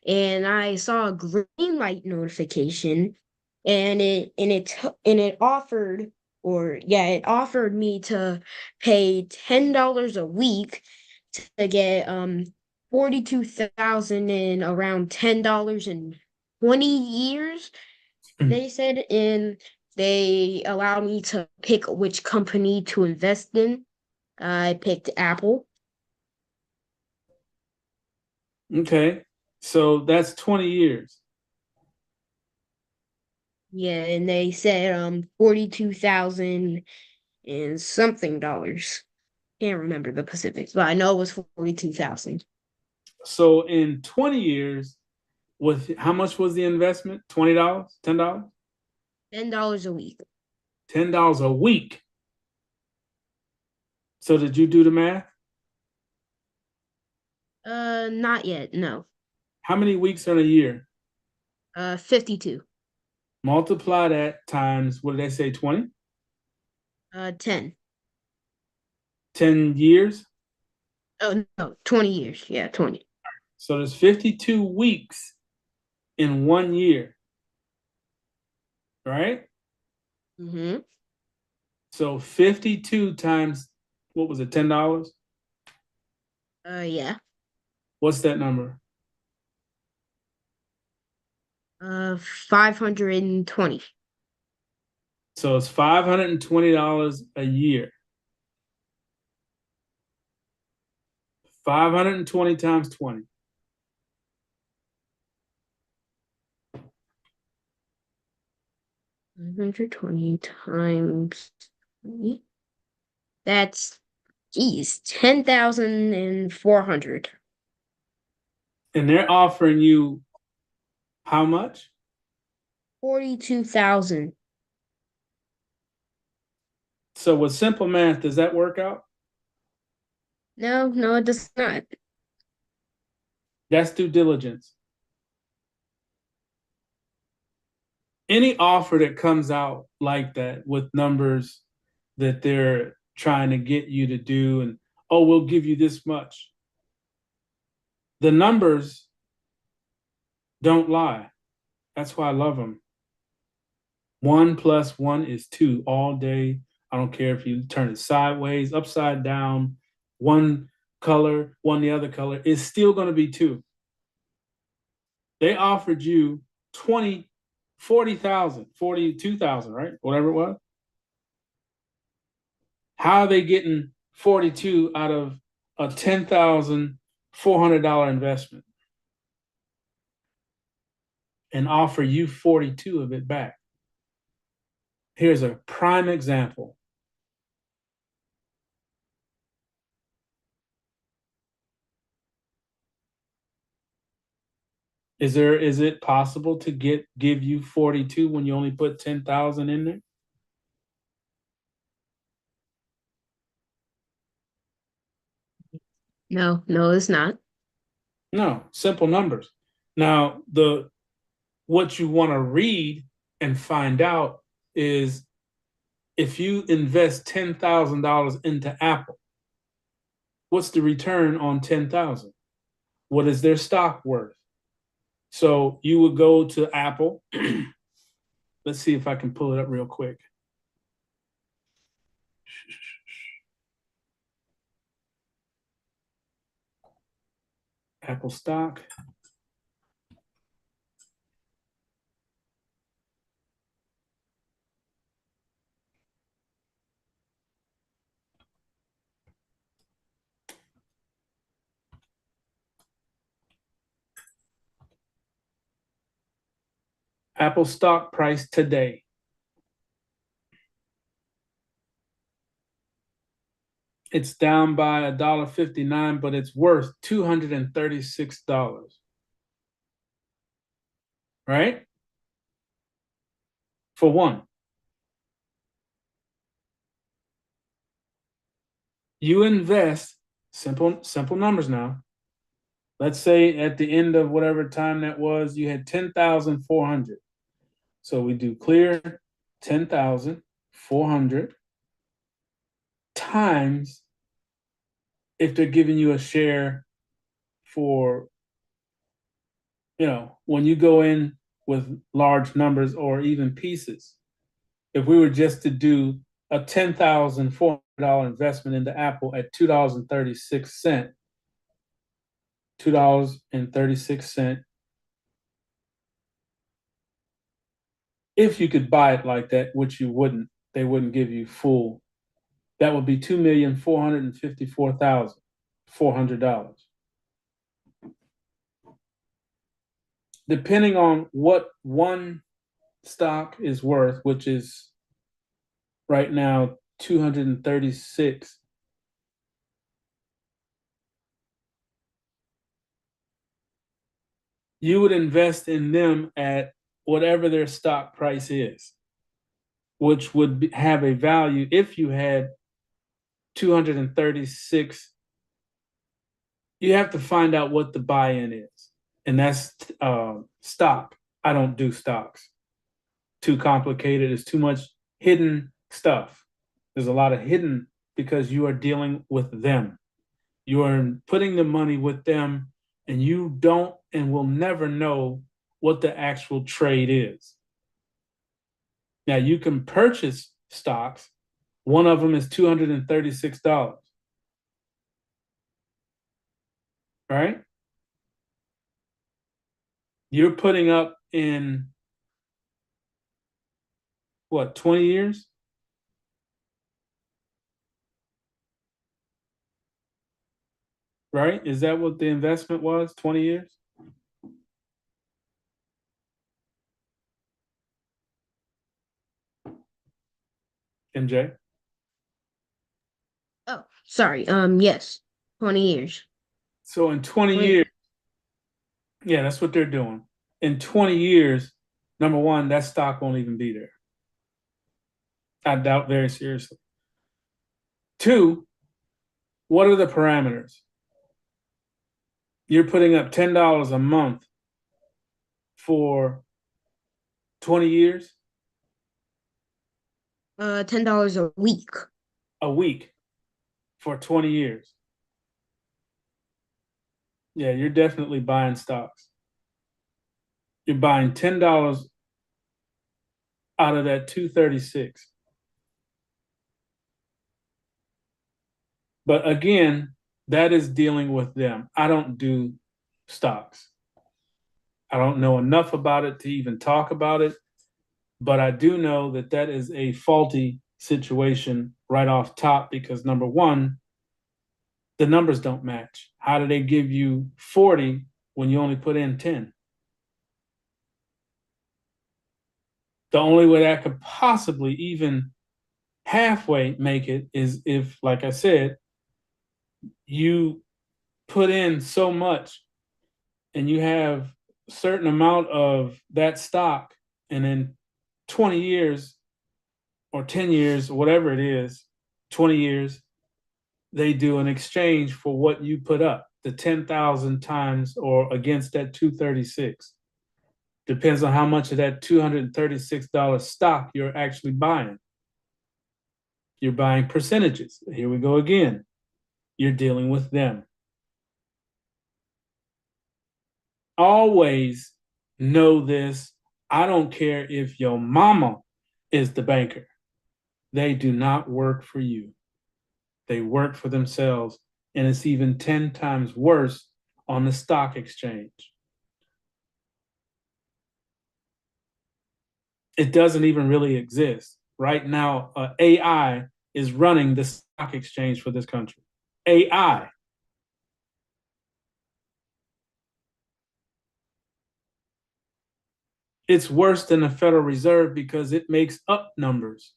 and I saw a green light notification, and it offered, or yeah, it offered me to pay $10 a week to get 42,000 in around $10 in 20 years. They said, and they allowed me to pick which company to invest in. I picked Apple. Okay. So that's 20 years. Yeah, and they said 42,000 and something dollars. Can't remember the specifics, but I know it was 42,000. So in 20 years, how much was the investment? $20? $10? $10 a week. $10 a week. So did you do the math? Not yet, no. How many weeks are in a year? 52. Multiply that times, what did they say, 20? 10. 10 years? Oh no, 20 years. Yeah, 20. So there's 52 weeks in 1 year, right? Mm-hmm. So 52 times, what was it, $10? Yeah. What's that number? 520. So it's $520 a year. 520 times 20. 120 times 20. That's, geez, 10,400. And they're offering you how much? 42,000. So with simple math, does that work out? No, no, it does not. That's due diligence. Any offer that comes out like that with numbers that they're trying to get you to do, and oh, we'll give you this much. The numbers don't lie. That's why I love them. 1 + 1 is 2 all day. I don't care if you turn it sideways, upside down, one color, one the other color, it's still going to be 2. They offered you 40,000, 42,000, right? Whatever it was. How are they getting 42 out of a $10,400 investment and offer you 42 of it back? Here's a prime example. Is it possible to give you 42 when you only put 10,000 in there? No, no, it's not. No, simple numbers. Now, what you want to read and find out is if you invest $10,000 into Apple, what's the return on 10,000? What is their stock worth? So you would go to Apple. Let's see if I can pull it up real quick. Apple stock. Apple stock price today. It's down by $1.59, but it's worth $236. Right? For one. You invest, simple numbers now. Let's say at the end of whatever time that was, you had 10,400. So we do clear 10,400 times if they're giving you a share for, when you go in with large numbers or even pieces. If we were just to do a $10,400 investment into Apple at $2.36, $2.36. If you could buy it like that, which you wouldn't, they wouldn't give you full. That would be $2,454,400. Depending on what one stock is worth, which is right now 236. You would invest in them at whatever their stock price is, which would have a value if you had 236. You have to find out what the buy-in is, and that's stock. I don't do stocks. Too complicated. It's too much hidden stuff. There's a lot of hidden because you are dealing with them. You are putting the money with them, and you don't and will never know what the actual trade is. Now, you can purchase stocks. One of them is $236. Right? You're putting up in what, 20 years? Right? Is that what the investment was? 20 years? MJ? Oh, sorry. Yes, 20 years. So in 20 Wait. years, yeah, that's what they're doing. In 20 years, number one, that stock won't even be there. I doubt very seriously. Two, what are the parameters? You're putting up $10 a month for 20 years? $10 a week. A week for 20 years. Yeah, you're definitely buying stocks. You're buying $10 out of that 236. But again, that is dealing with them. I don't do stocks. I don't know enough about it to even talk about it, but I do know that that is a faulty situation right off top because number one, the numbers don't match. How do they give you 40 when you only put in 10? The only way that could possibly even halfway make it is if, like I said, you put in so much and you have a certain amount of that stock, and in 20 years or 10 years, whatever it is, 20 years, they do an exchange for what you put up, the 10,000 times or against that 236. Depends on how much of that $236 stock you're actually buying. You're buying percentages. Here we go again. You're dealing with them. Always know this. I don't care if your mama is the banker. They do not work for you. They work for themselves. And it's even 10 times worse on the stock exchange. It doesn't even really exist. Right now, AI is running the stock exchange for this country. AI. It's worse than the Federal Reserve because it makes up numbers.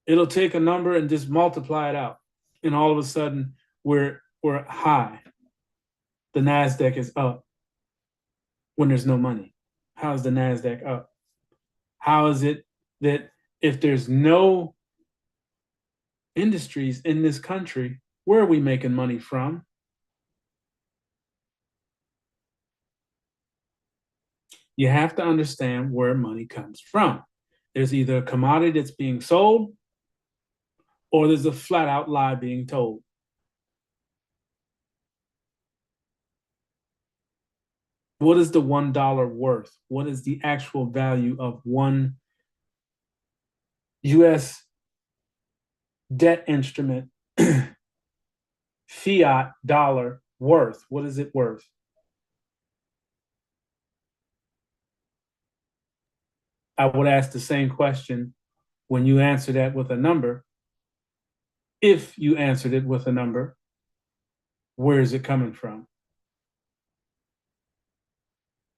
It'll take a number and just multiply it out. And all of a sudden, we're high. The NASDAQ is up when there's no money. How is the NASDAQ up? How is it that if there's no industries in this country, where are we making money from? You have to understand where money comes from. There's either a commodity that's being sold, or there's a flat out lie being told. What is the $1 worth? What is the actual value of one US debt instrument, fiat dollar worth? What is it worth? I would ask the same question when you answer that with a number. If you answered it with a number, where is it coming from?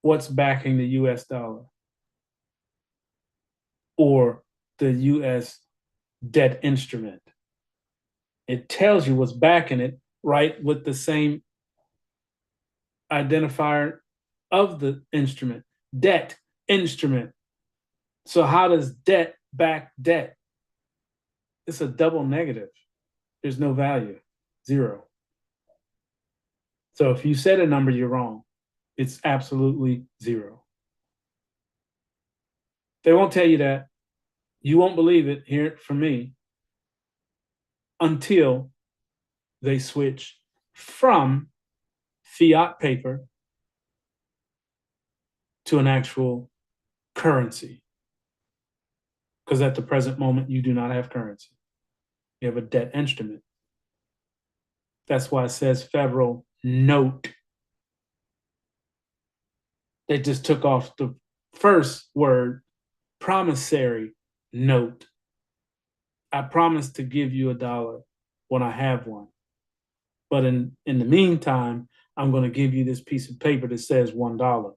What's backing the US dollar or the US debt instrument? It tells you what's backing it, right, with the same identifier of the instrument, debt instrument. So how does debt back debt? It's a double negative. There's no value, zero. So if you said a number, you're wrong. It's absolutely zero. They won't tell you that. You won't believe it, hear it from me, until they switch from fiat paper to an actual currency. Because at the present moment, you do not have currency. You have a debt instrument. That's why it says federal note. They just took off the first word, promissory note. I promise to give you $1 when I have one. But in the meantime, I'm going to give you this piece of paper that says $1.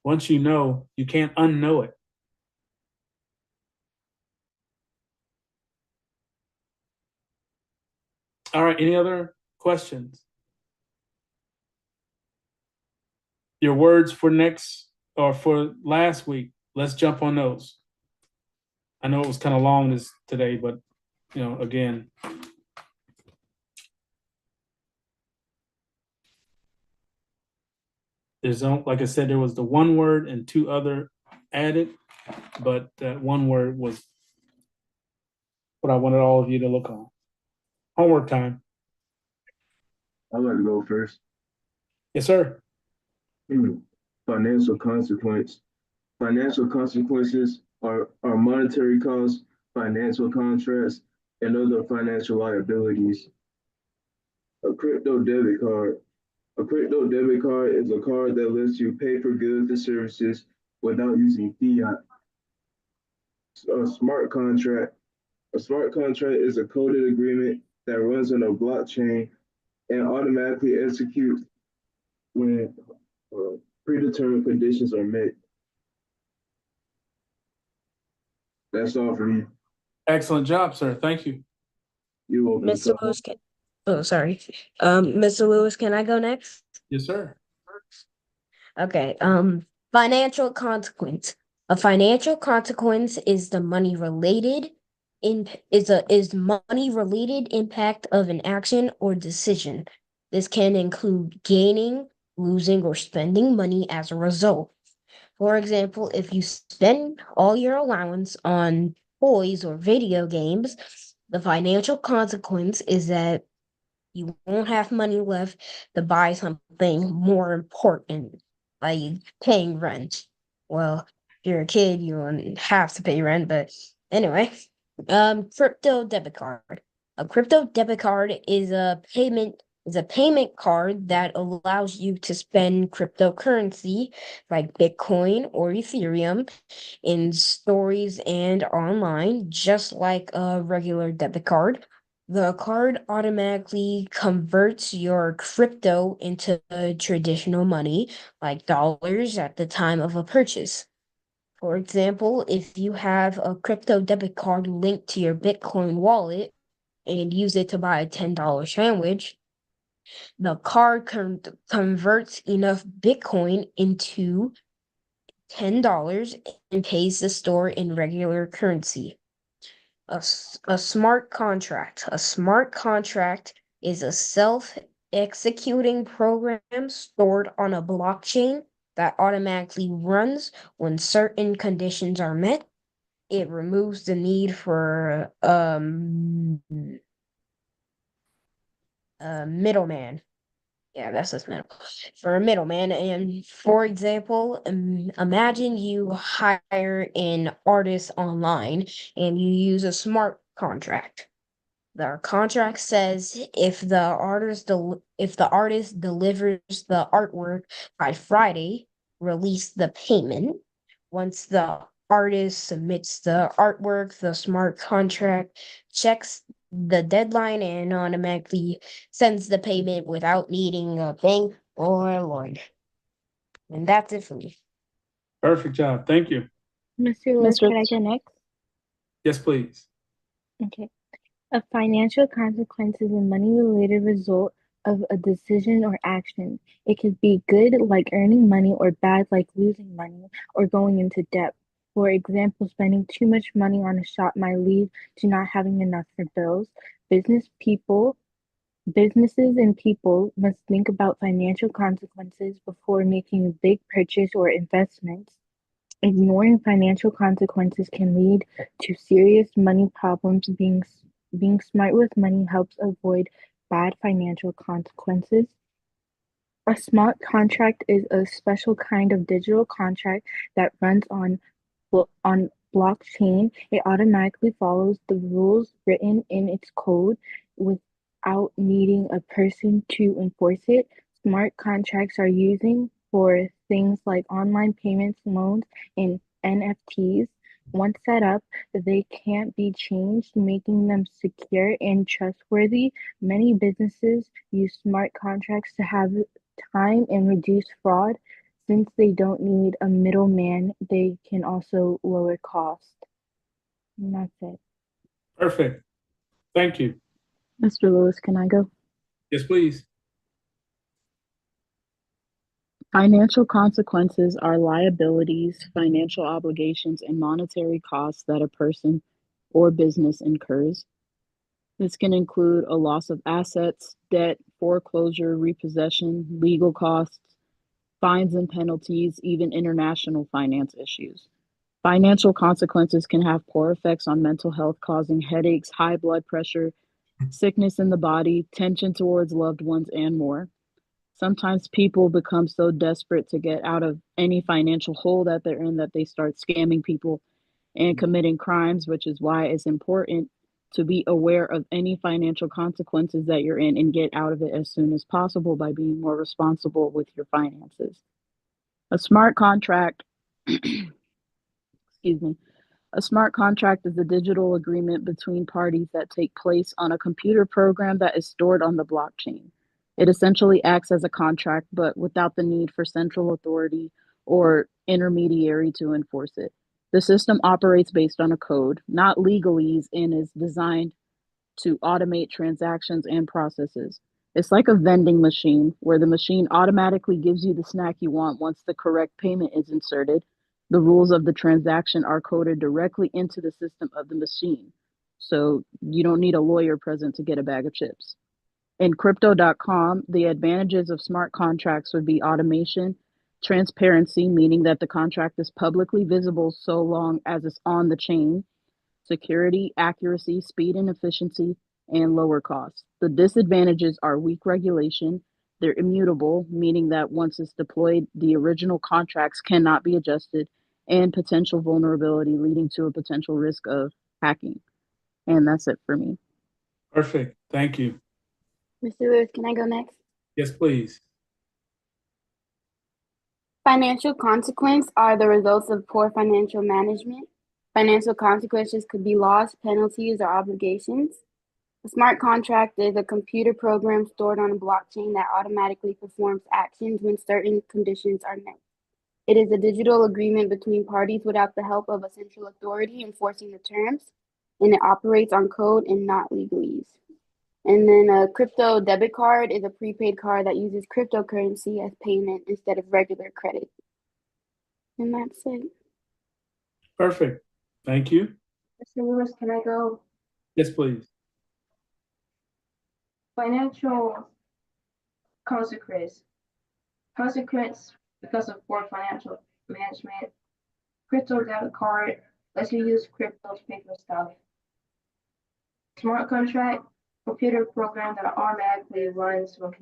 Once you know, you can't unknow it. All right, any other questions? Your words for next or for last week, let's jump on those. I know it was kind of long today, but again, there's like I said, there was the one word and two other added, but that one word was what I wanted all of you to look on. Homework time. I'd like to go first. Yes, sir. Financial consequence. Financial consequences are monetary costs, financial contracts, and other financial liabilities. A crypto debit card. A crypto debit card is a card that lets you pay for goods and services without using fiat. A smart contract. A smart contract is a coded agreement that runs on a blockchain and automatically executes when predetermined conditions are met. That's all for me. Excellent job, sir. Thank you. You're welcome. Mr. Lewis, sorry. Mr. Lewis, can I go next? Yes, sir. Okay. Financial consequence. A financial consequence is the money related money related impact of an action or decision. This can include gaining, losing, or spending money as a result. For example, if you spend all your allowance on toys or video games, the financial consequence is that you won't have money left to buy something more important, like paying rent. Well, if you're a kid, you don't have to pay rent, but anyway, crypto debit card. A crypto debit card is a payment is a payment card that allows you to spend cryptocurrency like Bitcoin or Ethereum in stores and online, just like a regular debit card. The card automatically converts your crypto into traditional money, like dollars, at the time of a purchase. For example, if you have a crypto debit card linked to your Bitcoin wallet and use it to buy a $10 sandwich, the card converts enough Bitcoin into $10 and pays the store in regular currency. A smart contract. A smart contract is a self-executing program stored on a blockchain that automatically runs when certain conditions are met. It removes the need for a middleman. Yeah, that's his middle. For a middleman. And for example, imagine you hire an artist online and you use a smart contract. The contract says if the artist delivers the artwork by Friday, release the payment. Once the artist submits the artwork, the smart contract checks the deadline and automatically sends the payment without needing a bank or a lawyer. And that's it for me. Perfect job. Thank you. Mr. Lewis, Mr. could I go next? Yes, please. Okay. A financial consequence is a money-related result of a decision or action. It could be good, like earning money, or bad, like losing money or going into debt. For example, spending too much money on a shop might lead to not having enough for bills. Businesses and people must think about financial consequences before making a big purchase or investments. Ignoring financial consequences can lead to serious money problems. Being smart with money helps avoid bad financial consequences. A smart contract is a special kind of digital contract that runs on blockchain. It automatically follows the rules written in its code without needing a person to enforce it. Smart contracts are using for things like online payments, loans, and NFTs. Once set up, they can't be changed, making them secure and trustworthy. Many businesses use smart contracts to have time and reduce fraud. Since they don't need a middleman, they can also lower cost. And that's it. Perfect. Thank you. Mr. Lewis, can I go? Yes, please. Financial consequences are liabilities, financial obligations, and monetary costs that a person or business incurs. This can include a loss of assets, debt, foreclosure, repossession, legal costs, fines and penalties, even international finance issues. Financial consequences can have poor effects on mental health, causing headaches, high blood pressure, sickness in the body, tension towards loved ones, and more. Sometimes people become so desperate to get out of any financial hole that they're in that they start scamming people and committing crimes, which is why it's important to be aware of any financial consequences that you're in and get out of it as soon as possible by being more responsible with your finances. A smart contract, excuse me, a smart contract is a digital agreement between parties that take place on a computer program that is stored on the blockchain. It essentially acts as a contract, but without the need for central authority or intermediary to enforce it. The system operates based on a code, not legalese, and is designed to automate transactions and processes. It's like a vending machine where the machine automatically gives you the snack you want once the correct payment is inserted. The rules of the transaction are coded directly into the system of the machine. So you don't need a lawyer present to get a bag of chips. In crypto.com, the advantages of smart contracts would be automation, transparency, meaning that the contract is publicly visible so long as it's on the chain, security, accuracy, speed and efficiency, and lower costs. The disadvantages are weak regulation. They're immutable, meaning that once it's deployed, the original contracts cannot be adjusted, and potential vulnerability leading to a potential risk of hacking. And that's it for me. Perfect. Thank you. Mr. Lewis, can I go next? Yes, please. Financial consequences are the results of poor financial management. Financial consequences could be loss, penalties, or obligations. A smart contract is a computer program stored on a blockchain that automatically performs actions when certain conditions are met. It is a digital agreement between parties without the help of a central authority enforcing the terms, and it operates on code and not legalese. And then a crypto debit card is a prepaid card that uses cryptocurrency as payment instead of regular credit. And that's it. Perfect. Thank you. Mr. Lewis, can I go? Yes, please. Financial consequence. Consequence because of poor financial management. Crypto debit card lets you use crypto to pay for stuff. Smart contract, computer program that automatically runs when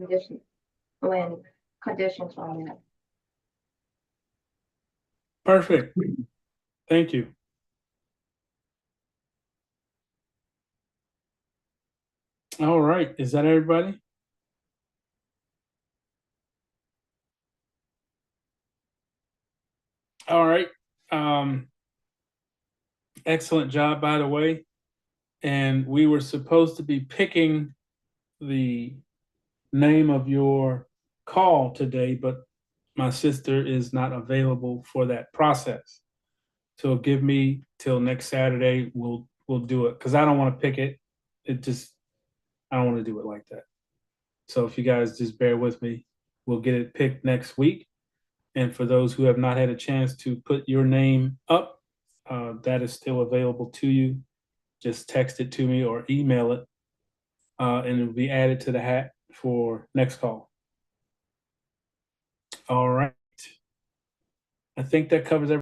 conditions are met. Perfect. Thank you. All right. Is that everybody? All right. Excellent job, by the way. And we were supposed to be picking the name of your call today, but my sister is not available for that process. So give me till next Saturday. We'll do it because I don't want to pick it. I don't want to do it like that. So if you guys just bear with me, we'll get it picked next week. And for those who have not had a chance to put your name up, that is still available to you. Just text it to me or email it, and it'll be added to the hat for next call. All right. I think that covers everything.